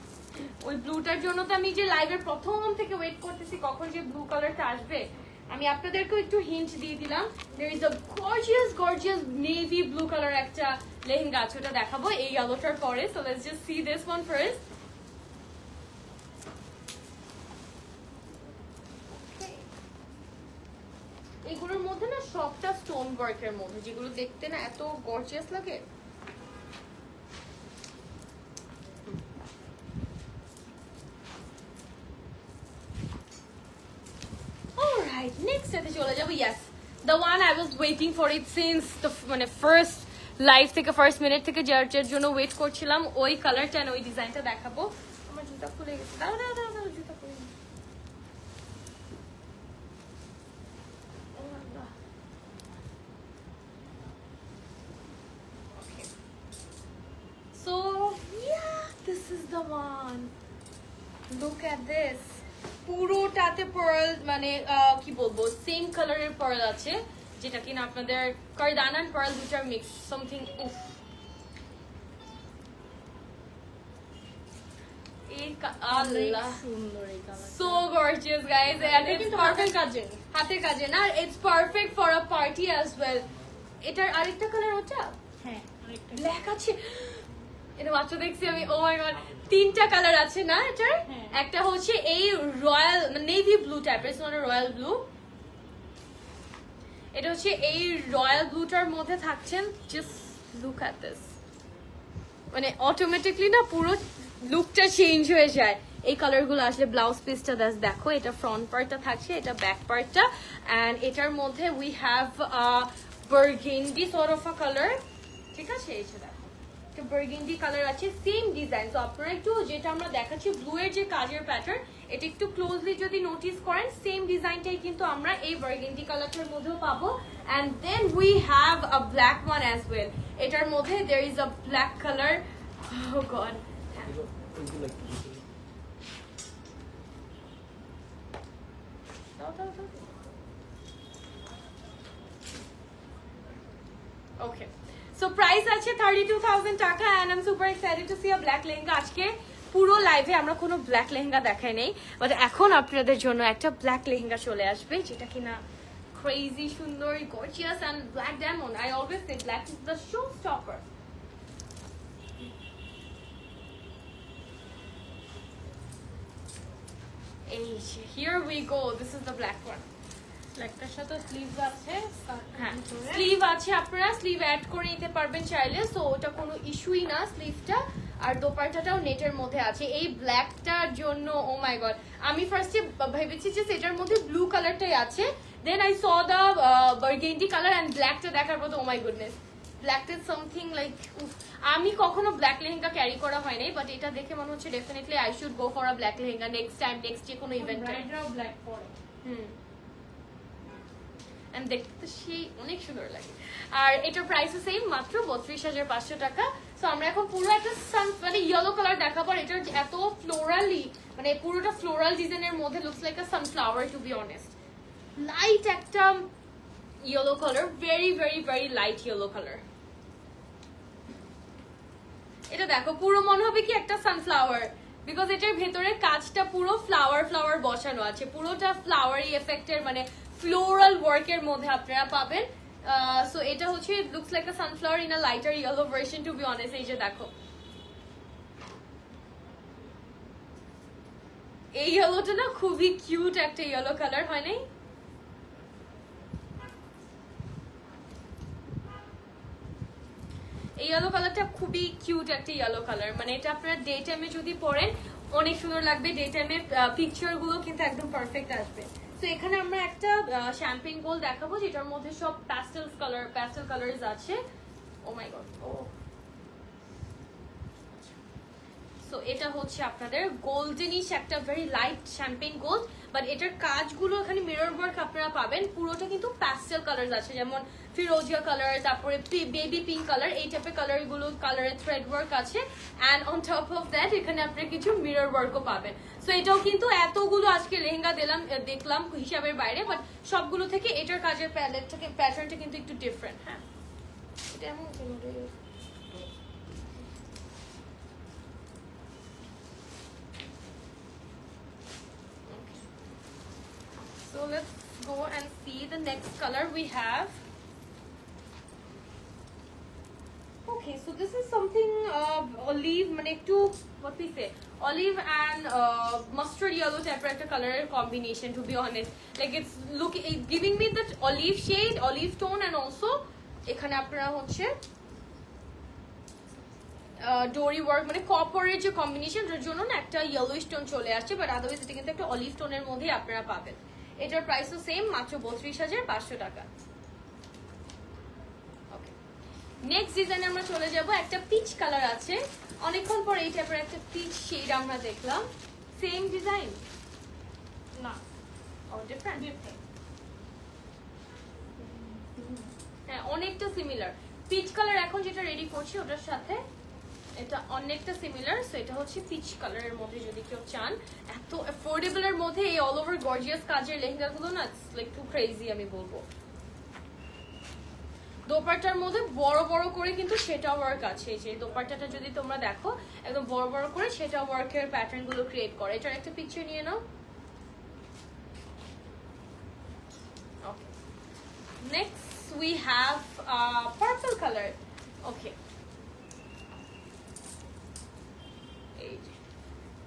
ওই ব্লুটার জন্য তো আমি যে লাইভের প্রথম থেকে ওয়েট করতেছি কখন যে ব্লু কালারটা আসবে। আমি আপনাদেরকে একটু হিন্ট দিয়ে দিলাম, there is a gorgeous navy blue color একটা লেহেঙ্গা আছে, ওটা দেখাবো এই ইয়েলোটার পরে। so let's just see this one first. এগুলোর মধ্যে না সবটা স্টোন ওয়ার্কের মধ্যে, যেগুলো দেখতে না এত গর্জিয়াস লাগে। Alright, next এতে চলে যাবো। Yes, the one I was waiting for it since the মানে ফার্স্ট লাইভ থেকে ফার্স্ট মিনিট থেকে যার জন্য ওয়েট করছিলাম, ওই কালারটা আর ওই ডিজাইনটা দেখাবো। আমার জুতা খুলে গেছে, দাও জুতা খুলে গেছে। So yeah, this is the one. Look at this. পুরোটাতে পার্ল মানে কি বলবো সেম কালারের পার্ল আছে, যেটা কিনা আপনাদের কারদানা এন্ড পার্ল দুটার মিক্স সামথিং। উফ, এই আল্লাহ সুন্দর এই colour, so gorgeous guys, and it's কিন্তু perfect হাতের কাজে না, it's perfect for a party as well. এটার আরেকটা কালার ওটা হ্যাঁ আরেকটা ব্ল্যাক আছে, এটা মাত্র দেখছি আমি। ও মাই গড, তিনটা কালার আছে না এটার? একটা হচ্ছে এই রয়্যাল নেভি ব্লু টাইপের, it's not a royal blue, এটা হচ্ছে এই রয়্যাল ব্লুটার মধ্যে থাকছেন। জাস্ট লুক অ্যাট দিস, মানে অটোমেটিকলি না পুরো লুকটা চেঞ্জ হয়ে যায় এই কালারগুলো আসলে। ব্লাউজ পিসটা দেখো, এটা ফ্রন্ট পার্টটা থাকছে, এটা ব্যাক পার্টটা, এন্ড এটার মধ্যে we have burgundy sort of a colour, ঠিক আছে? এই যে বার্গেন্ডি কালার আছে, সেম ডিজাইন। তো আপনারা একটু যেটা আমরা দেখাচ্ছি ব্লু এর যে কাজের প্যাটার্ন, এটা একটু ক্লোজলি যদি নোটিস করেন সেম ডিজাইনটাই কিন্তু আমরা এই বার্গেন্ডি কালারটার মধ্যেও পাবো। And then we have a black one as well. এটার মধ্যে there is a black colour. Oh god, okay, so price আছে 32,000 টাকা, and I am super excited to see a black lehenga. আজকে পুরো লাইভে আমরা কোনো ব্ল্যাক লেহেঙ্গা দেখাই নেই, বাট এখন আপনাদের জন্য একটা ব্ল্যাক লেহেঙ্গা চলে আসবে, যেটা কিনা ক্রেজি সুন্দর, gorgeous and black diamond. I always say black is the show stopper. এই here we go, this is the black one. ব্ল্যাকটার সাথে স্লিভ আছে, হ্যাঁ স্লিভ আছে, আপনারা স্লিভ অ্যাড করে নিতে পারবেন চাইলে, সো ওটা কোনো ইস্যুই না স্লিভটা। আর দোপাট্টাটাও নেটের মধ্যে আছে এই ব্ল্যাকটার জন্য। ও মাই গড, আমি ফার্স্টে ভেবেছি যে সেটার মধ্যে ব্লু কালারটাই আছে, then I saw the burgundy colour and ব্ল্যাকটা দেখার পর ও মাই গুডনেস, ব্ল্যাকটা সামথিং লাইক। আমি কখনো ব্ল্যাক লেহেঙ্গা ক্যারি করা হয় নাই, বাট এটা দেখে মনে হচ্ছে definitely I should go for a black lehenga next time, next যে কোনো ইভেন্টে। ব্ল্যাক পরে দেখতে সেই অনেক সুন্দর লাগে। আর এটার প্রাইস সেম, মাত্র 32,500 টাকা। সো আমরা এখন পুরো একটা মানে ইয়েলো কালার দেখাবো। এটার এত ফ্লোরালি, মানে পুরোটা ফ্লোরাল ডিজাইনের মধ্যে looks like a sunflower, to be honest. Light একটা yellow colour, very very very light yellow colour. এটা দেখো পুরো মনে হবে কি একটা সানফ্লাওয়ার, বিকজ এটার ভেতরে কাজটা পুরো ফ্লাওয়ার ফ্লাওয়ার বসানো আছে, পুরোটা ফ্লাওয়ারি এফেক্টের মানে ফ্লোরাল ওয়ার্কের মধ্যে আপনারা পাবেন। সো এটা হচ্ছে looks like a sunflower in a lighter yellow version, to be honest. এই যে দেখো এই ইয়েলোটা না খুবই কিউট একটা ইয়েলো কালার, হয় নাই? এই ইয়েলো কালারটা খুবই কিউট একটা ইয়েলো কালার, মানে এটা আপনারা ডে টাইমে যদি পরেন অনেক সুন্দর লাগবে। ডে টাইমে পিকচার গুলো কিন্তু একদম পারফেক্ট আসবে। তো এখানে আমরা একটা শ্যাম্পেন গোল্ড দেখাবো, যেটার মধ্যে সব প্যাস্টেল কালারস আছে। ও মাই গড, ও সো এটা হচ্ছে আপনাদের গোল্ডেনিশ একটা very light champagne gold, but এটার কাজগুলো এখানে মিরর ওয়ার্ক আপনারা পাবেন। পুরোটা কিন্তু প্যাস্টেল কালারস আছে, যেমন ফিরোজিয়া কালার, তারপরে বেবি পিঙ্ক কালার, এই টাইপের কালারগুলো, কালারের থ্রেড ওয়ার্ক আছে। And on top of that এখানে আপনারা কিছু মিরর ওয়ার্কও পাবেন। সো এটাও কিন্তু এতগুলো আজকে লেহেঙ্গা দেখলাম হিসাবের বাইরে, বাট সবগুলো থেকে এটার কাজের প্যাটার্নটা কিন্তু একটু ডিফারেন্ট। হ্যাঁ, এটা এমন let's go and see the next color we have. Okay, so this is something olive, মানে একটু what we say, olive and mustard yellow type of color combination, to be honest. Like it's giving me that olive shade, olive tone, and also এখানে আপনারা হচ্ছে ডোরি work মানে কপারের যে combination এর জন্য না একটা ইয়েলোইশ টোন চলে আসছে, বাট আদারওয়াইজ এটা কিন্তু একটা অলিভ টোনের মধ্যেই আপনারা পাবেন। এটার প্রাইসও সেম, মাত্র 32,500 টাকা। ওকে, নেক্সট ডিজাইনে আমরা চলে যাব। একটা পিচ কালার আছে, অনেকক্ষণ পর এই টাইপের একটা পিচ শেড আমরা দেখলাম। সেম ডিজাইন না, ও ডিফারেন্ট। হ্যাঁ, অনেকটা সিমিলার। পিচ কালার এখন যেটা রেডি করছি ওটার সাথে এটা অনেকটা সিমিলার। সো এটা হচ্ছে পিচ কালারের মধ্যে, যদি কেউ চান এত অ্যাফোর্ডেবল এর মধ্যে এই অল ওভার গর্জিয়াস কাজের লেহেঙ্গাগুলো না, ইটস লাইক টু ক্রেজি আমি বলবো। দোপাট্টার মধ্যে বড় বড় করে কিন্তু সেটা ওয়ার্ক আছে। এই যে দোপাট্টাটা যদি তোমরা দেখো একদম বড় বড় করে সেটা ওয়ার্কের প্যাটার্ন গুলো ক্রিয়েট করে। এটার একটা পিকচার নিয়ে নাও। ওকে, next we have purple color. Okay,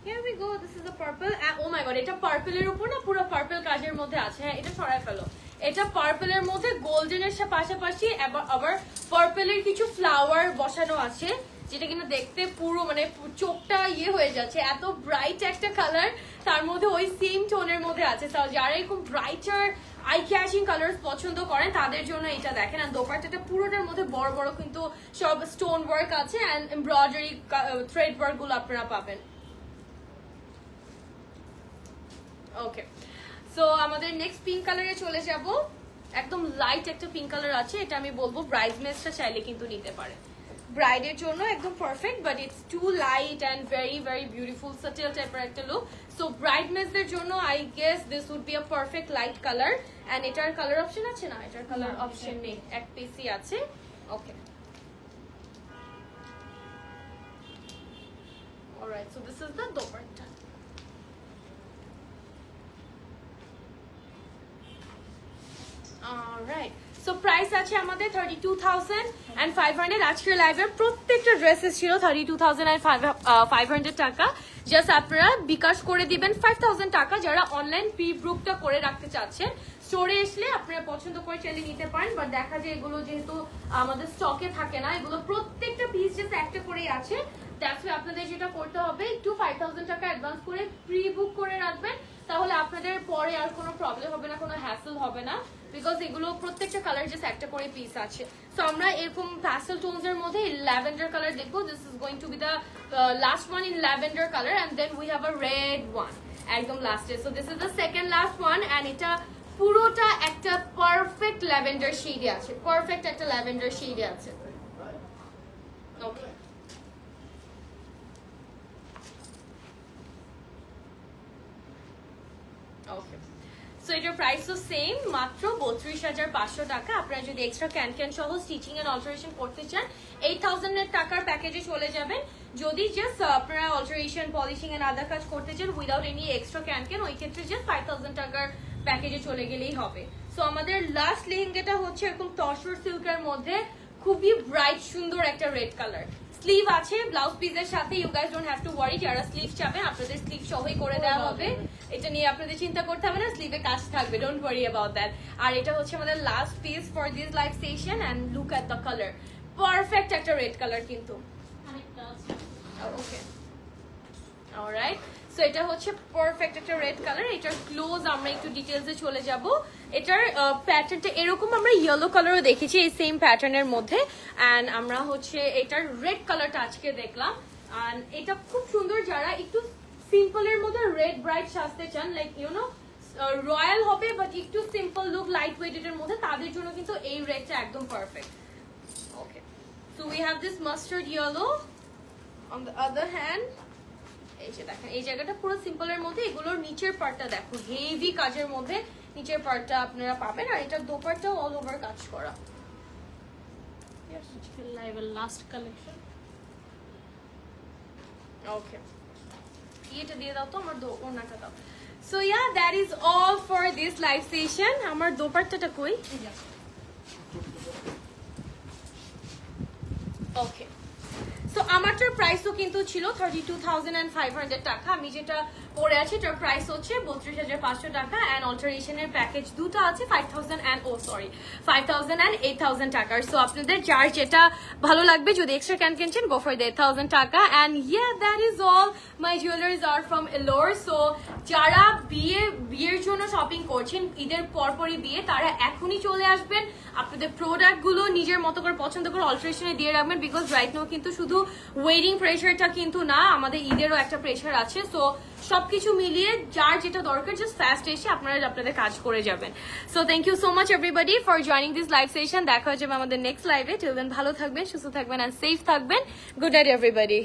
here we go. This is a purple. Oh my god, এটা purple এর উপর না পুরো purple কাজের মধ্যে আছে। হ্যাঁ, এটা সরায় ফেলো। এটা পার্পল এর মধ্যে গোল্ডেন এর পাশাপাশি আবার পার্পল এর কিছু ফ্লাওয়ার বসানো আছে, যেটা কিনা দেখতে পুরো মানে চোখটা ইয়ে হয়ে যাচ্ছে। এত ব্রাইট একটা কালার, তার মধ্যে ওই সেম টোনের মধ্যে আছে। যারা এরকম ব্রাইটার আই ক্যাচিং কালার পছন্দ করেন তাদের জন্য এটা দেখেন। আর দোপাট্টাটা পুরোটার মধ্যে বড় বড় কিন্তু সব স্টোন ওয়ার্ক আছে এন্ড এমব্রয়ডারি থ্রেড ওয়ার্ক গুলো আপনারা পাবেন। ওকে, সো আমাদের নেক্সট পিঙ্ক কালারে চলে যাব। একদম লাইট একটা পিঙ্ক কালার আছে, এটা আমি বলবো ব্রাইডমেডসটা চাইলে কিন্তু নিতে পারে। ব্রাইডের জন্য একদম perfect, but it's too light and very very beautiful subtle টাইপের একটা লুক। সো ব্রাইডমেডসদের জন্য I guess this would be a perfect light colour. And এটার কালার অপশন আছে না? এটার কালার অপশন নেই, এক পিসই আছে। Okay, alright, so this is the dupatta. Alright, so price আছে আমাদের 32,500। আজকের লাইভের প্রত্যেকটা ড্রেসেস ছিল 32,500 টাকা। জাস্ট আপনারা বিকাশ করে দিবেন 5,000 টাকা যারা অনলাইন প্রি বুকটা করে রাখতে চাচ্ছেন। স্টোরে আসলে আপনারা পছন্দ করে চাইলে নিতে পারেন, বাট দেখা যায় এগুলো যেহেতু আমাদের স্টকে থাকে না, এগুলো প্রত্যেকটা পিস জাস্ট একটা করেই আছে। দ্যাটস ওয়াই আপনাদের যেটা করতে হবে, একটু 5,000 টাকা অ্যাডভান্স করে প্রি বুক করে রাখবেন, তাহলে আপনাদের পরে আর কোনো প্রবলেম হবে না, কোনো হ্যাসেল হবে না, বিকজ এগুলো প্রত্যেকটা কালার জাস্ট একটা করে পিস আছে। সো আমরা এরকম প্যাস্টেল টোনস এর মধ্যে ল্যাভেন্ডার কালার দেখবো। This is going to be the last one in lavender colour, and then we have a red one একদম লাস্টে। So this is the second last one, and এটা পুরোটা একটা পারফেক্ট ল্যাভেন্ডার শেডে আছে, perfect একটা lavender শেডে আছে। ওকে, ওকে, so এটার প্রাইসও সেম, মাত্র 32,500 টাকা। আপনারা যদি এক্সট্রা ক্যান সহ স্টিচিং এন্ড অল্টারেশন করতে চান 8,000 টাকার প্যাকেজে চলে যাবেন। যদি জাস্ট আপনারা অল্টারেশন, পলিশিং এন্ড আদার কাজ করতে চান উইদাউট এনি এক্সট্রা ক্যান, ওই ক্ষেত্রে জাস্ট 5,000 টাকার প্যাকেজে চলে গেলেই হবে। সো আমাদের লাস্ট লেহেঙ্গাটা হচ্ছে এরকম তসর সিল্কের মধ্যে খুবই ব্রাইট সুন্দর একটা রেড কালার। স্লিভ আছে ব্লাউজ পিসের সাথে, you guys don't have to worry. যারা স্লিভ চাবেন আপনাদের স্লিভ সহই করে দেওয়া হবে, এটা নিয়ে আপনাদের চিন্তা করতে হবে না, স্লিভে কাজ থাকবে, ডোন্ট ওয়ারি অ্যাবাউট দ্যাট। আর এটা হচ্ছে আমাদের last piece for this live session, and look at the colour, perfect একটা রেড কালার কিন্তু। ওকে, অলরাইট, সো এটা হচ্ছে পারফেক্ট একটা রেড কালার। এটার ক্লোজ আমরা একটু ডিটেলসে চলে যাব। এটার প্যাটার্নটা এরকম আমরা ইয়েলো কালারও দেখেছি এই সেম প্যাটার্নের মধ্যে, এন্ড আমরা হচ্ছে এটার রেড কালারটা আজকে দেখলাম। আর এটা খুব সুন্দর, যারা একটু সিম্পলের মধ্যে রেড ব্রাইট সাজতে চান, লাইক ইউনো রয়্যাল হবে বাট একটু সিম্পল লুক, লাইট ওয়েটের মধ্যে, তাদের জন্য কিন্তু এই রেডটা একদম perfect. Okay, so we have this mustard yellow. On the other hand এই যে দেখেন এই জায়গাটা পুরো সিম্পলের মধ্যে, এগুলোর নিচের পার্টটা দেখো হেভি কাজের মধ্যে নিচের পার্টটা আপনারা পাবেন। আর এটার দোপাট্টাও অল ওভার কাজ করা। লাইভের লাস্ট কালেকশন। ওকে, এটা দিয়ে দাও তো আমার ওনাটা দাও। So yeah that is all for this live session. আমার দোপাট্টাটা কই? ওকে, সো আমারটার প্রাইসও কিন্তু ছিল 32,500 টাকা। আমি যেটা পরে আছি এটার প্রাইস হচ্ছে 32,500 টাকা অ্যান্ড অল্টারেশনের প্যাকেজ দুটো আছে 5,000 and 8,000 টাকার। সো আপনাদের যার যেটা ভালো লাগবে, যদি এক্সট্রা ক্যান কিনছেন গো ফর 8,000 টাকা। And yeah that is all, my jewelleries আর ফ্রম এলোর। সো যারা বিয়ের জন্য শপিং করছেন, ঈদের পরপরই বিয়ে, তারা এখনই চলে আসবেন, আপনাদের প্রোডাক্টগুলো নিজের মতো করে পছন্দ করে অল্টারেশনে দিয়ে রাখবেন, বিকজ রাইট নাও কিন্তু শুধু ওয়েডিং প্রেশারটা কিন্তু না, আমাদের ঈদেরও একটা প্রেশার আছে। সো সবকিছু মিলিয়ে যার যেটা দরকার জাস্ট ফাস্ট এসে আপনারা আপনাদের কাজ করে যাবেন। So thank you so much everybody for joining this live session. দেখা হয়ে যাবে আমাদের নেক্সট লাইভে। টিল দেন ভালো থাকবেন, সুস্থ থাকবেন অ্যান্ড সেফ থাকবেন। Good night everybody.